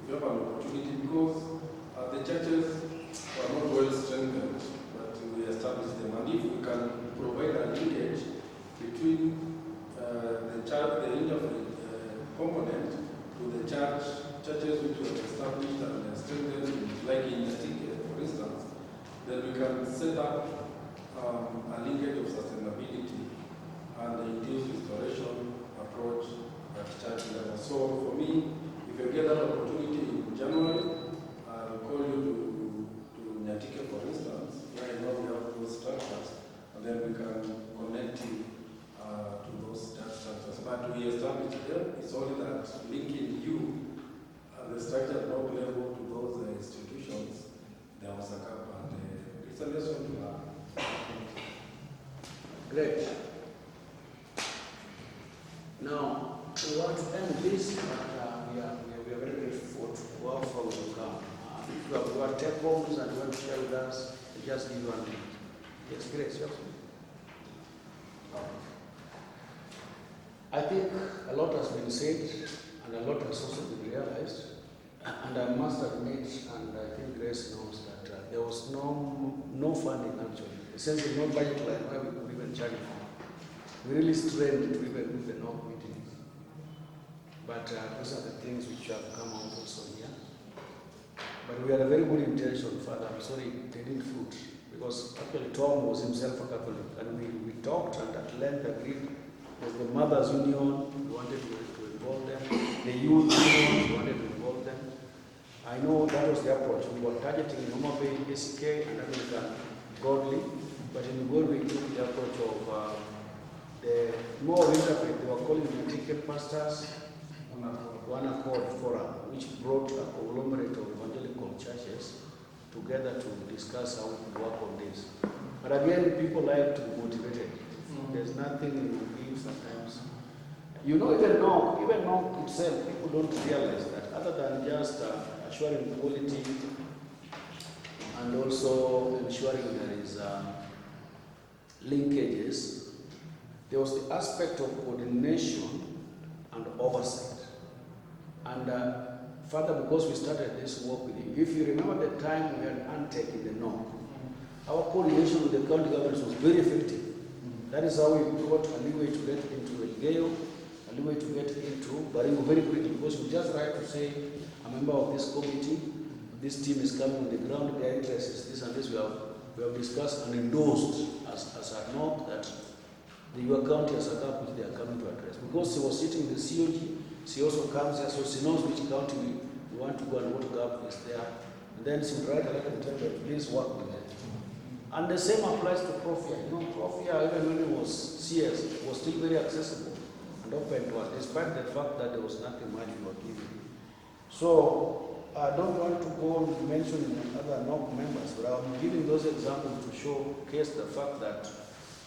if you have an opportunity, because the churches are not well strengthened, but we establish them. And if we can provide a linkage between the interfaith component to the churches which were established and strengthened, like in Yatike, for instance, then we can set up a linkage of sustainability and induce restoration approach at church level. So for me, if you get that opportunity in January, I'll call you to Yatike, for instance, where I know we have those structures, and then we can connect you to those church structures. But we establish them, it's only that linking you at the structure block level to those institutions, there was a gap, and it's a lesson to learn. Great. Now, we want to end this, but we are your take homes and you want to share with us, we just give you an experience. Yes. I think a lot has been said and a lot has also been realized. And I must admit, and I think Grace knows that there was no funding actually. Essentially, no budget line where we could even charge for. We really strained to even do the NOCC meetings. But those are the things which have come out also here. But we had a very good intention, Father. I'm sorry, they didn't fruit. Because actually Tom was himself a Catholic. And we talked and at length agreed. There's the Mothers Union, we wanted to involve them. The Youth Union, we wanted to involve them. I know that was the approach. We were targeting in Homabay, ACK, and American Godly. But in Godly, we took the approach of the more interfaith. They were calling the ticket pastors. One Accord Forum, which brought a conglomerate of evangelical churches together to discuss how we could work on this. But again, people like to be motivated. There's nothing you give sometimes. You know, even NOCC itself, people don't realize that other than just assuring quality and also ensuring there is linkages, there was the aspect of coordination and oversight. And further, because we started this work with you, if you remember the time we had Antec in the NOCC, our coordination with the county governments was very effective. That is how we got a leeway to get into Elgeyo, a leeway to get into Baringo very quickly, because we just right to say, a member of this committee, this team is coming on the ground, their interest is this and this. We have discussed and endorsed as a NOCC that your county as a gap which they are coming to address. Because she was sitting in the COG, she also comes here, so she knows which county we want to go and what gap is there. And then she will write a letter and tell them, please work with it. And the same applies to Profia. You know, Profia, even when it was CS, it was still very accessible and open to us, despite the fact that there was nothing much we were giving. So, I don't want to go and mention other NOCC members, but I'm giving those examples to showcase the fact that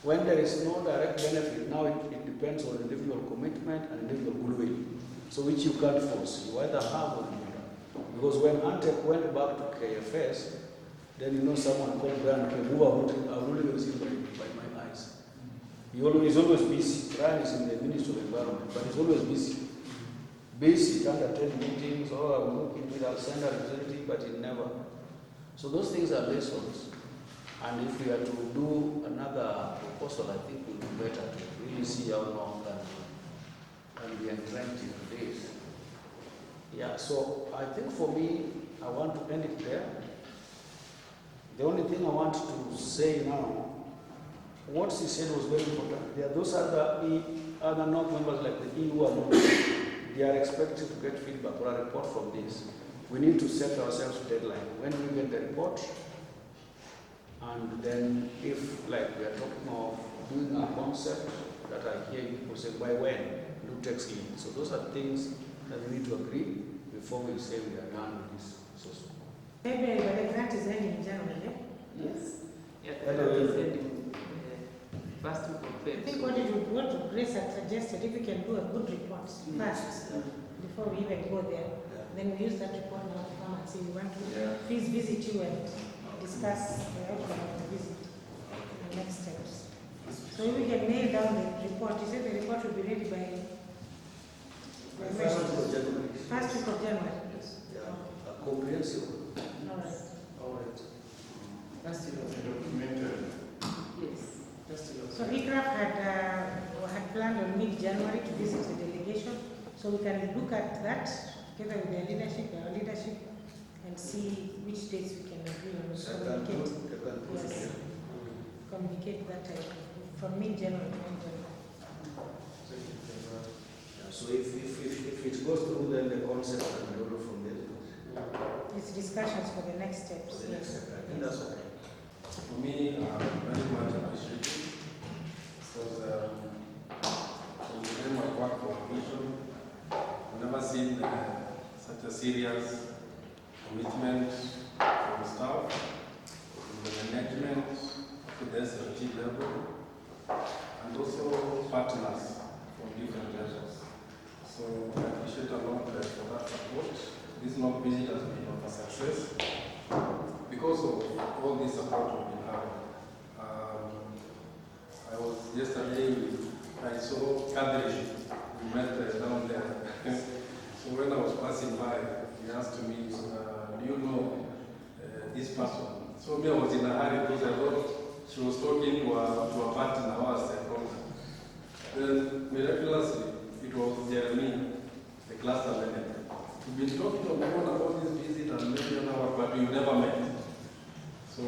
when there is no direct benefit, now it depends on individual commitment and individual goodwill. So which you can't force. You either have or you don't. Because when Antec went back to KFS, then you know someone called Brian, who I've only ever seen by my eyes. He's always busy. Brian is in the Ministry of Environment, but he's always busy. Busy, can't attend meetings, or I'm working with, I'll send a representative, but he never. So those things are lessons. And if we are to do another proposal, I think it will be better to really see how long can be entrenched in this. Yeah, so I think for me, I want to end it there. The only thing I want to say now, what she said was very important. There are those other NOCC members like the EU are not, they are expected to get feedback or a report from this. We need to set ourselves a deadline. When we get the report, and then if, like we are talking of doing a concept that I hear people say, by when, do text lead. So those are things that we need to agree before we say we are done with this. Maybe the grant is ending in January, Yes. Yeah, the grant is ending first week of February. I think what Grace had suggested, if we can do a good report first, before we even go there, then we use that report now to come and say we want to please visit you and discuss the outcome of the visit and the next steps. So if we can nail down the report, you said the report will be ready by First week of January. First week of January. Yeah, a comprehensive. All right. All right. First week of Documented. Yes. So ICRAF had planned on mid-January to visit the delegation, so we can look at that together with our leadership, and see which dates we can agree on. Communicate. Yes. Communicate that from mid-January to end-January. So if it goes through, then the concept and order from there. It's discussions for the next steps. For the next step. I think that's okay. For me, very much appreciated because in the name of work for vision, I've never seen such a serious commitment from staff, from the management, to the SLT level, and also partners from different levels. So I appreciate a lot for that support. This NOCC visit has been of a success. because of all this support we've been having, I was yesterday, I saw Kadri, we met down there. So when I was passing by, he asked me, do you know this person? So me, I was in a hurry because I thought she was talking to a partner of ours. Then miraculously, it was Jeremy, the cluster manager. We've been talking about this visit and maybe an hour, but we never met. So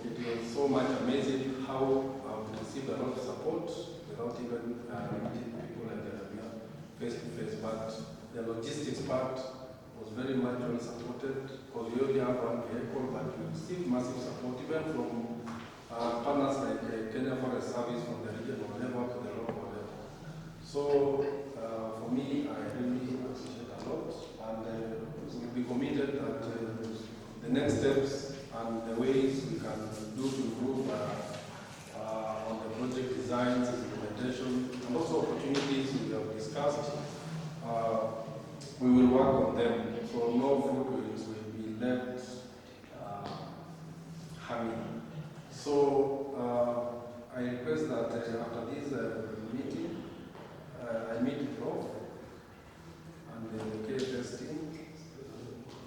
it was so much amazing how I've received a lot of support without even meeting people and face to face. But the logistics part was very much well supported because we only have one vehicle, but we received massive support even from partners like Kenya Forest Service from the regional level to the local level. So for me, I really appreciate a lot, and we'll be committed that the next steps and the ways we can do to improve on the project designs, implementation, and also opportunities we have discussed. We will work on them, so no food will be left hanging. So I request that after this meeting, I meet with Rob and the case testing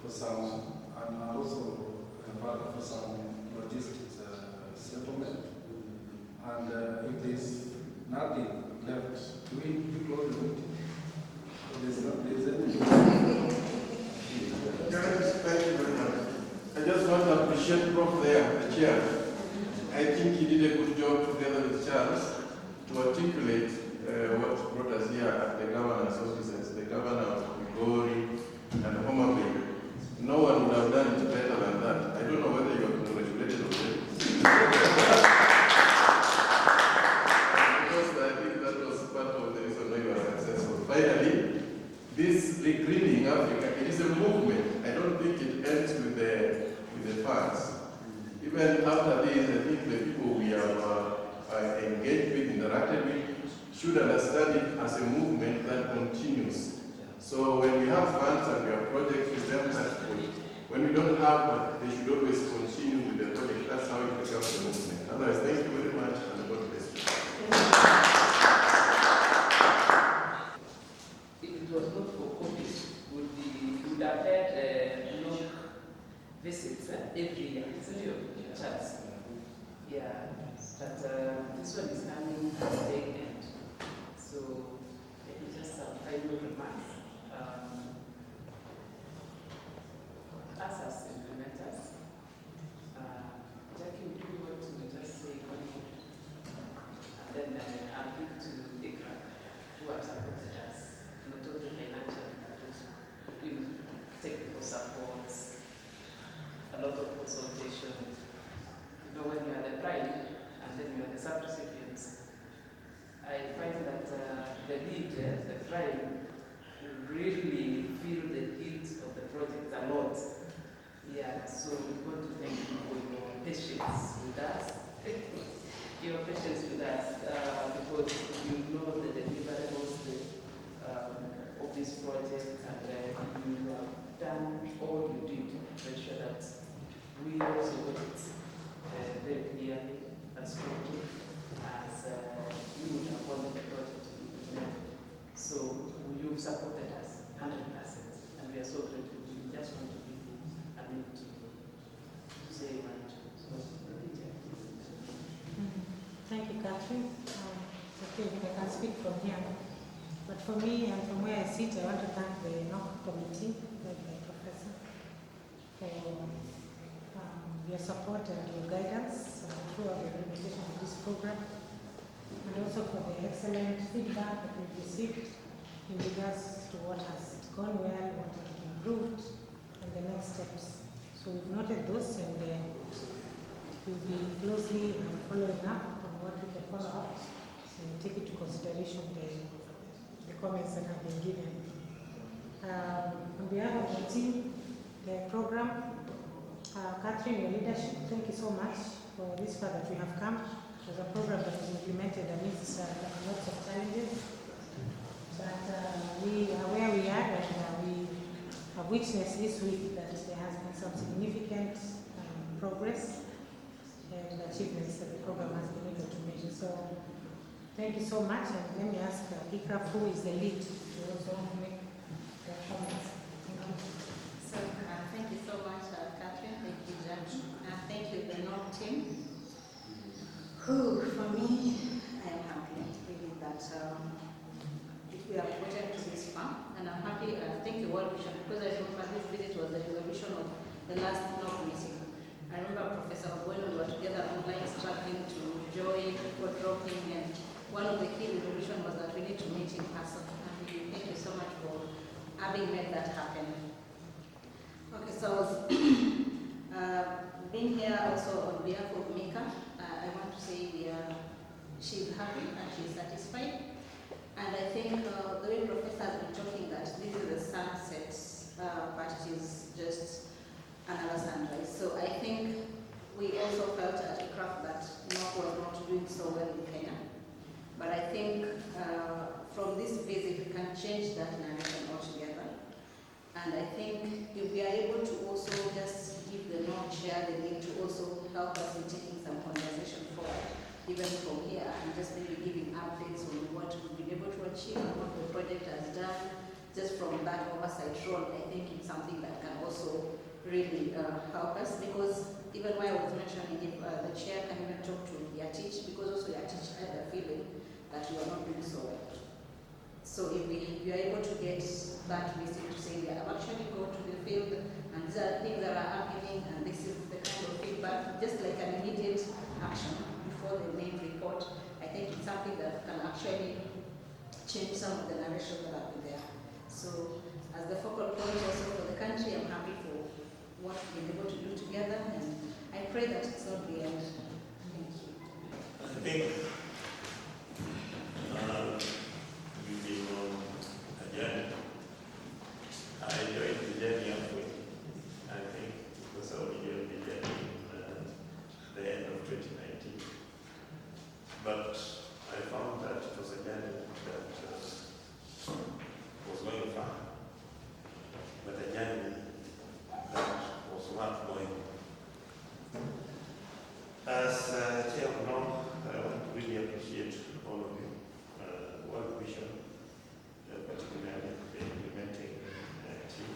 for some, and also for some logistics settlement. And if there's nothing left, we close the meeting. Guys, thank you very much. I just want to appreciate Prof there, the chair. I think he did a good job together with Charles to articulate what brought us here at the governor's offices, the governor of Migori and Homabay. No one would have done it better than that. I don't know whether you are congratulated already. Because I think that was part of the reason why you are successful. Finally, this Regreening Africa, it is a movement. I don't think it ends with the funds. Even after this, I think the people we have engaged with, interacted with, should understand it as a movement that continues. So when we have funds and we have projects with them, that's good. When we don't have one, they should always continue with the project. That's how it becomes a movement. Otherwise, thank you very much and God bless you. If it was not for COVID, we would have had NOCC visits every year, isn't it, Charles? Yeah, but this one is coming at the end. So maybe just some final remarks. As implementers, Jackie, do you want to just say one more? And then I'll give to Ikra, who have supported us, not only financially, but also technical support, a lot of consultation. You know, when you are the bride and then you are the sub-recipients, I find that the lead, the bride, really feel the heat of the project a lot. Yeah, so we want to thank you for your patience with us. Your patience with us, because you know the deliverables of this project, and you have done all you did to ensure that we also got it very clearly and strongly as we would have wanted the project to be implemented. So you've supported us 100%, and we are so grateful. We just want to give you a minute to say one or two. So, thank you, Catherine. Okay, I can speak from here. But for me and from where I sit, I want to thank the NOCC committee, led by Professor, for your support and your guidance throughout the implementation of this program, and also for the excellent feedback that we've received in regards to what has gone well, what has been improved, and the next steps. So we've noted those, and we'll be closely following up on what we can follow up, and take into consideration the comments that have been given. On behalf of the team, the program, Catherine, your leadership, thank you so much for this far that we have come. It was a program that was implemented amidst lots of challenges. But we are where we are, and we have witnessed this week that there has been some significant progress and achievements that the program has been able to measure. So thank you so much, and let me ask Ikra, who is the lead, to also make their comments. Thank you. So thank you so much, Catherine. Thank you, Judge. Thank you, the NOCC team. Who, for me, I am happy really that we are voted to this farm, and I'm happy. Thank you, World Vision, because I remember this visit was the resolution of the last NOCC meeting. I remember Professor Bueno, we were together online struggling to join, people dropping, and one of the key resolutions was that we need to meet in person. And we thank you so much for having made that happen. Okay, so I was being here also on behalf of Mika. I want to say she's happy and she's satisfied. And I think the way Professor has been talking that this is a sunset, but it is just another sunrise. So I think we also felt at a craft that NOCC was not doing so well in Kenya. But I think from this visit we can change that narrative altogether. And I think if we are able to also just give the NOCC chair the need to also help us in taking some conversation forward, even from here, and just maybe giving updates on what we've been able to achieve and what the project has done, just from that oversight role, I think it's something that can also really help us, because even when I was mentioning if the chair can even talk to Yatich, because also Yatich had the feeling that we are not doing so well. So if we are able to get that visit to say we have actually gone to the field and these are things that are happening and this is the kind of feedback, just like an immediate action before the main report, I think it's something that can actually change some of the narration that have been there. So as the focal point also for the country, I'm happy for what we've been able to do together, and I pray that it's not the end. Thank you. I think we've been on a journey. I enjoyed the journey halfway. I think it was our enjoyed the journey at the end of 2019. But I found that it was a journey that was going far, but a journey that was worth going. As Chair of NOCC, I want to really appreciate all of you, World Vision, particularly the implementing team.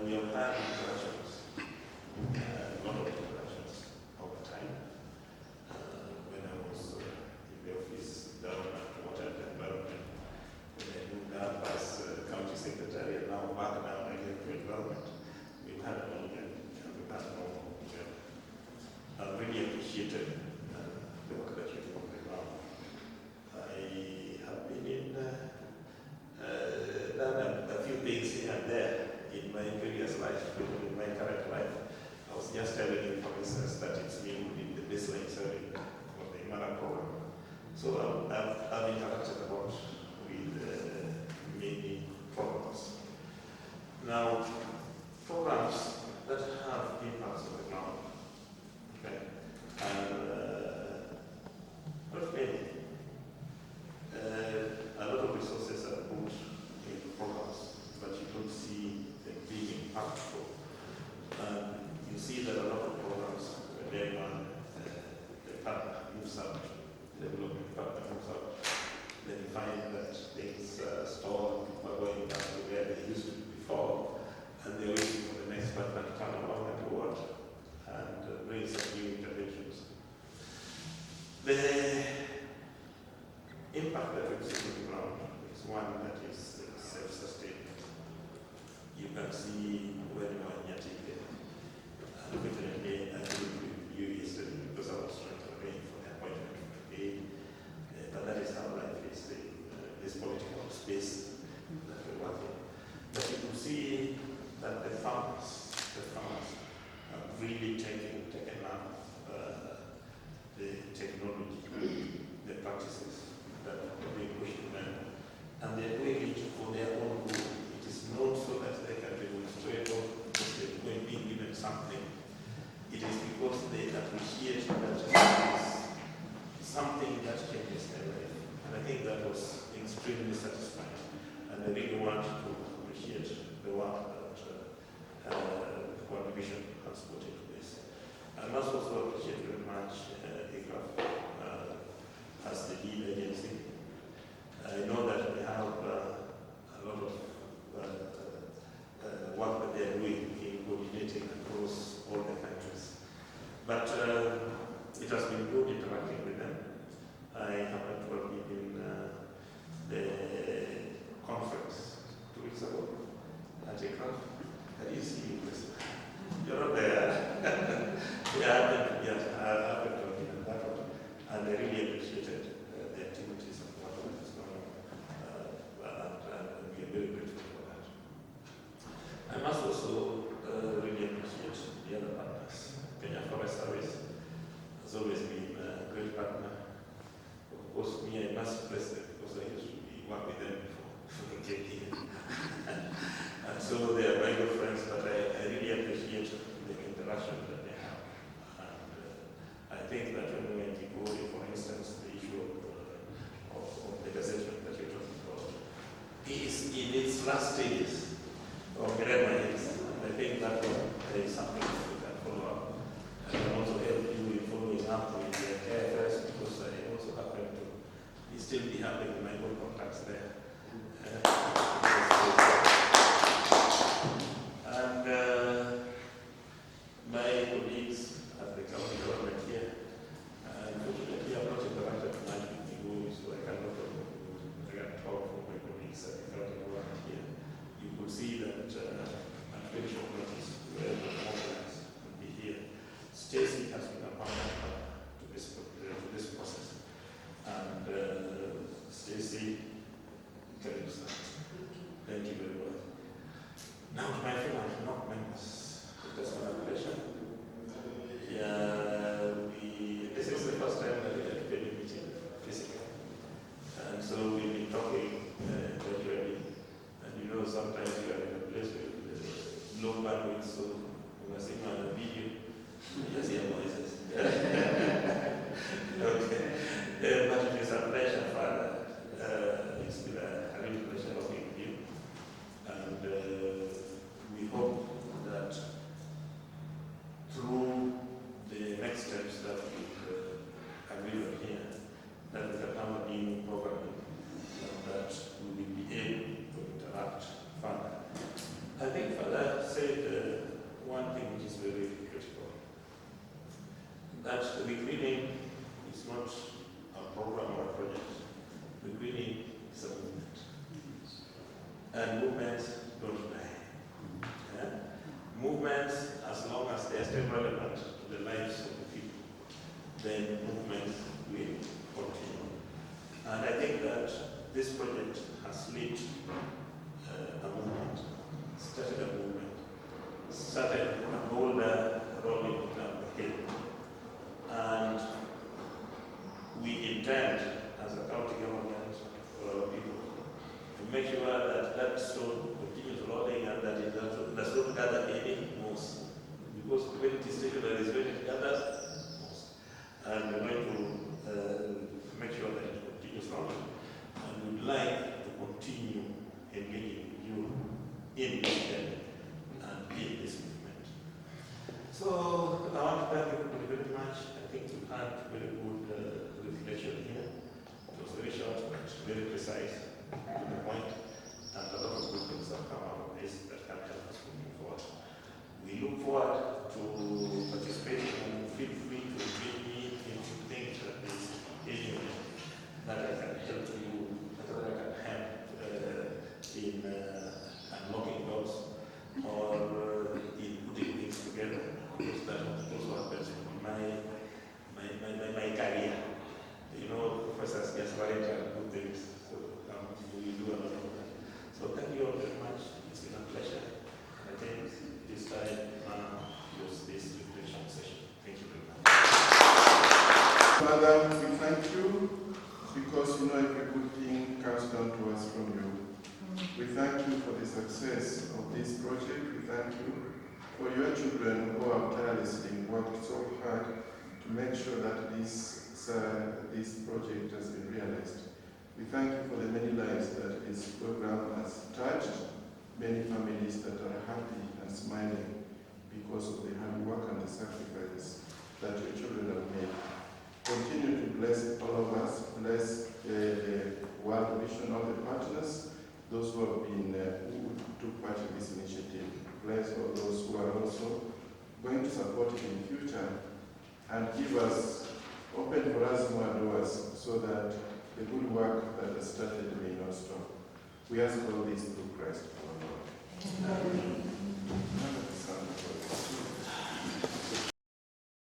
We have had interactions, a lot of interactions over time. When I was in the office down at Water and Environment, when I moved up as County Secretary, and now back down again to Environment, we've had a long journey, and we've had a long journey. I really appreciated the work that you do on the ground. I have been in done a few things here and there in my previous life, in my current life. I was just telling you, for instance, that it's me who did the baseline survey for the Imara program. So I've interacted a lot with many programs. Now, programs that have impacts on the ground, okay, and not many. A lot of resources are put into programs, but you don't see them being impactful. You see that a lot of programs, when the partner moves out, the development partner moves out, then you find that things stall, people are going back to where they used to be before, and they're waiting for the next partner to turn around and do what? And bring some new interventions. The impact that we see on the ground is one that is self-sustaining. You can see when you are in Yatike. Unfortunately, I didn't with you yesterday because I was trying to arrange for the appointment for today. But that is how life is in this political space that we're working. But you can see that the farmers have really taken up the technology, the practices that are being pushed in them, and they're doing it for their own good. It is not so that they can demonstrate or because they're being given something. It is because they appreciate that it is something that changes their life. And I think that was extremely satisfying. And I really want to appreciate the work that World Vision has put Jacob. Can you see me? You're not there. Yeah, I happened to be in that one. And I really appreciated the activities and what is going on. And we are very grateful for that. I must also really appreciate the other partners. Kenya Forest Service has always been a great partner. Of course, me, I must bless them because I used to work with them before getting here. And so they are my good friends, but I really appreciate the interaction that they have. And I think that when we went to go, for instance, the issue of the gazette that you're talking about is in its last stages of Mirema. I think that is something that we can follow up. I can also help you in following up with the KFS because I also happen to still be having my own contacts there. And my colleagues at the county government here, unfortunately, I'm not interacted much with you, so I cannot talk for my colleagues at the county government here. You could see that I'm very short notice where the mobilize will be here. Stacey has been a partner to this process. And Stacey, thank you very much. Now to my fellow NOCC members, it has been a pleasure. This is the first time that we have been meeting physically. And so we've been talking gradually. And you know, sometimes you are in a place with low bandwidth, so you must see on the video, you just hear voices. Okay. But it is a pleasure, Father. It's been a real pleasure working with you. And we hope that through the next steps that we agree on here, that we can have a new program and that we will be able to interact further. I think Father said one thing which is very critical, that Regreening is not a program or a project. Regreening is a movement. And movements don't die. Yeah? Movements, as long as they are still relevant to the lives of the people, then movements will continue. And I think that this project has led a movement, started a movement, started a bolder rolling down the hill. And we intend, as a county government, for our people, to make sure that that stone continues rolling and that it does not gather any moss. Because when it is stationary, when it gathers moss. And we're going to make sure that it continues rolling. And we'd like to continue engaging with you in this journey and in this movement. So I want to thank you very much. I think we had very good reflection here. It was very short but very precise, to the point, and a lot of good things have come out of this that can help us moving forward. We look forward to participating and feel free to engage me if you think that this area that I can help you, that I can help in unlocking doors or in putting things together, because that also happens in my career. You know, professors just write and do things, so we do a lot of that. So thank you all very much. It's been a pleasure. I think this time was this reflection session. Thank you very much. Father, we thank you because you know every good thing comes down to us from you. We thank you for the success of this project. We thank you for your children who have tirelessly worked so hard to make sure that this project has been realized. We thank you for the many lives that this program has touched, many families that are happy and smiling because of the hard work and the sacrifices that your children have made. Continue to bless all of us, bless the World Vision, all the partners, those who have been, who took part in this initiative. Bless all those who are also going to support it in the future and give us, open for us more doors so that the good work that has started may not stop. We ask all this through Christ our Lord. modeling.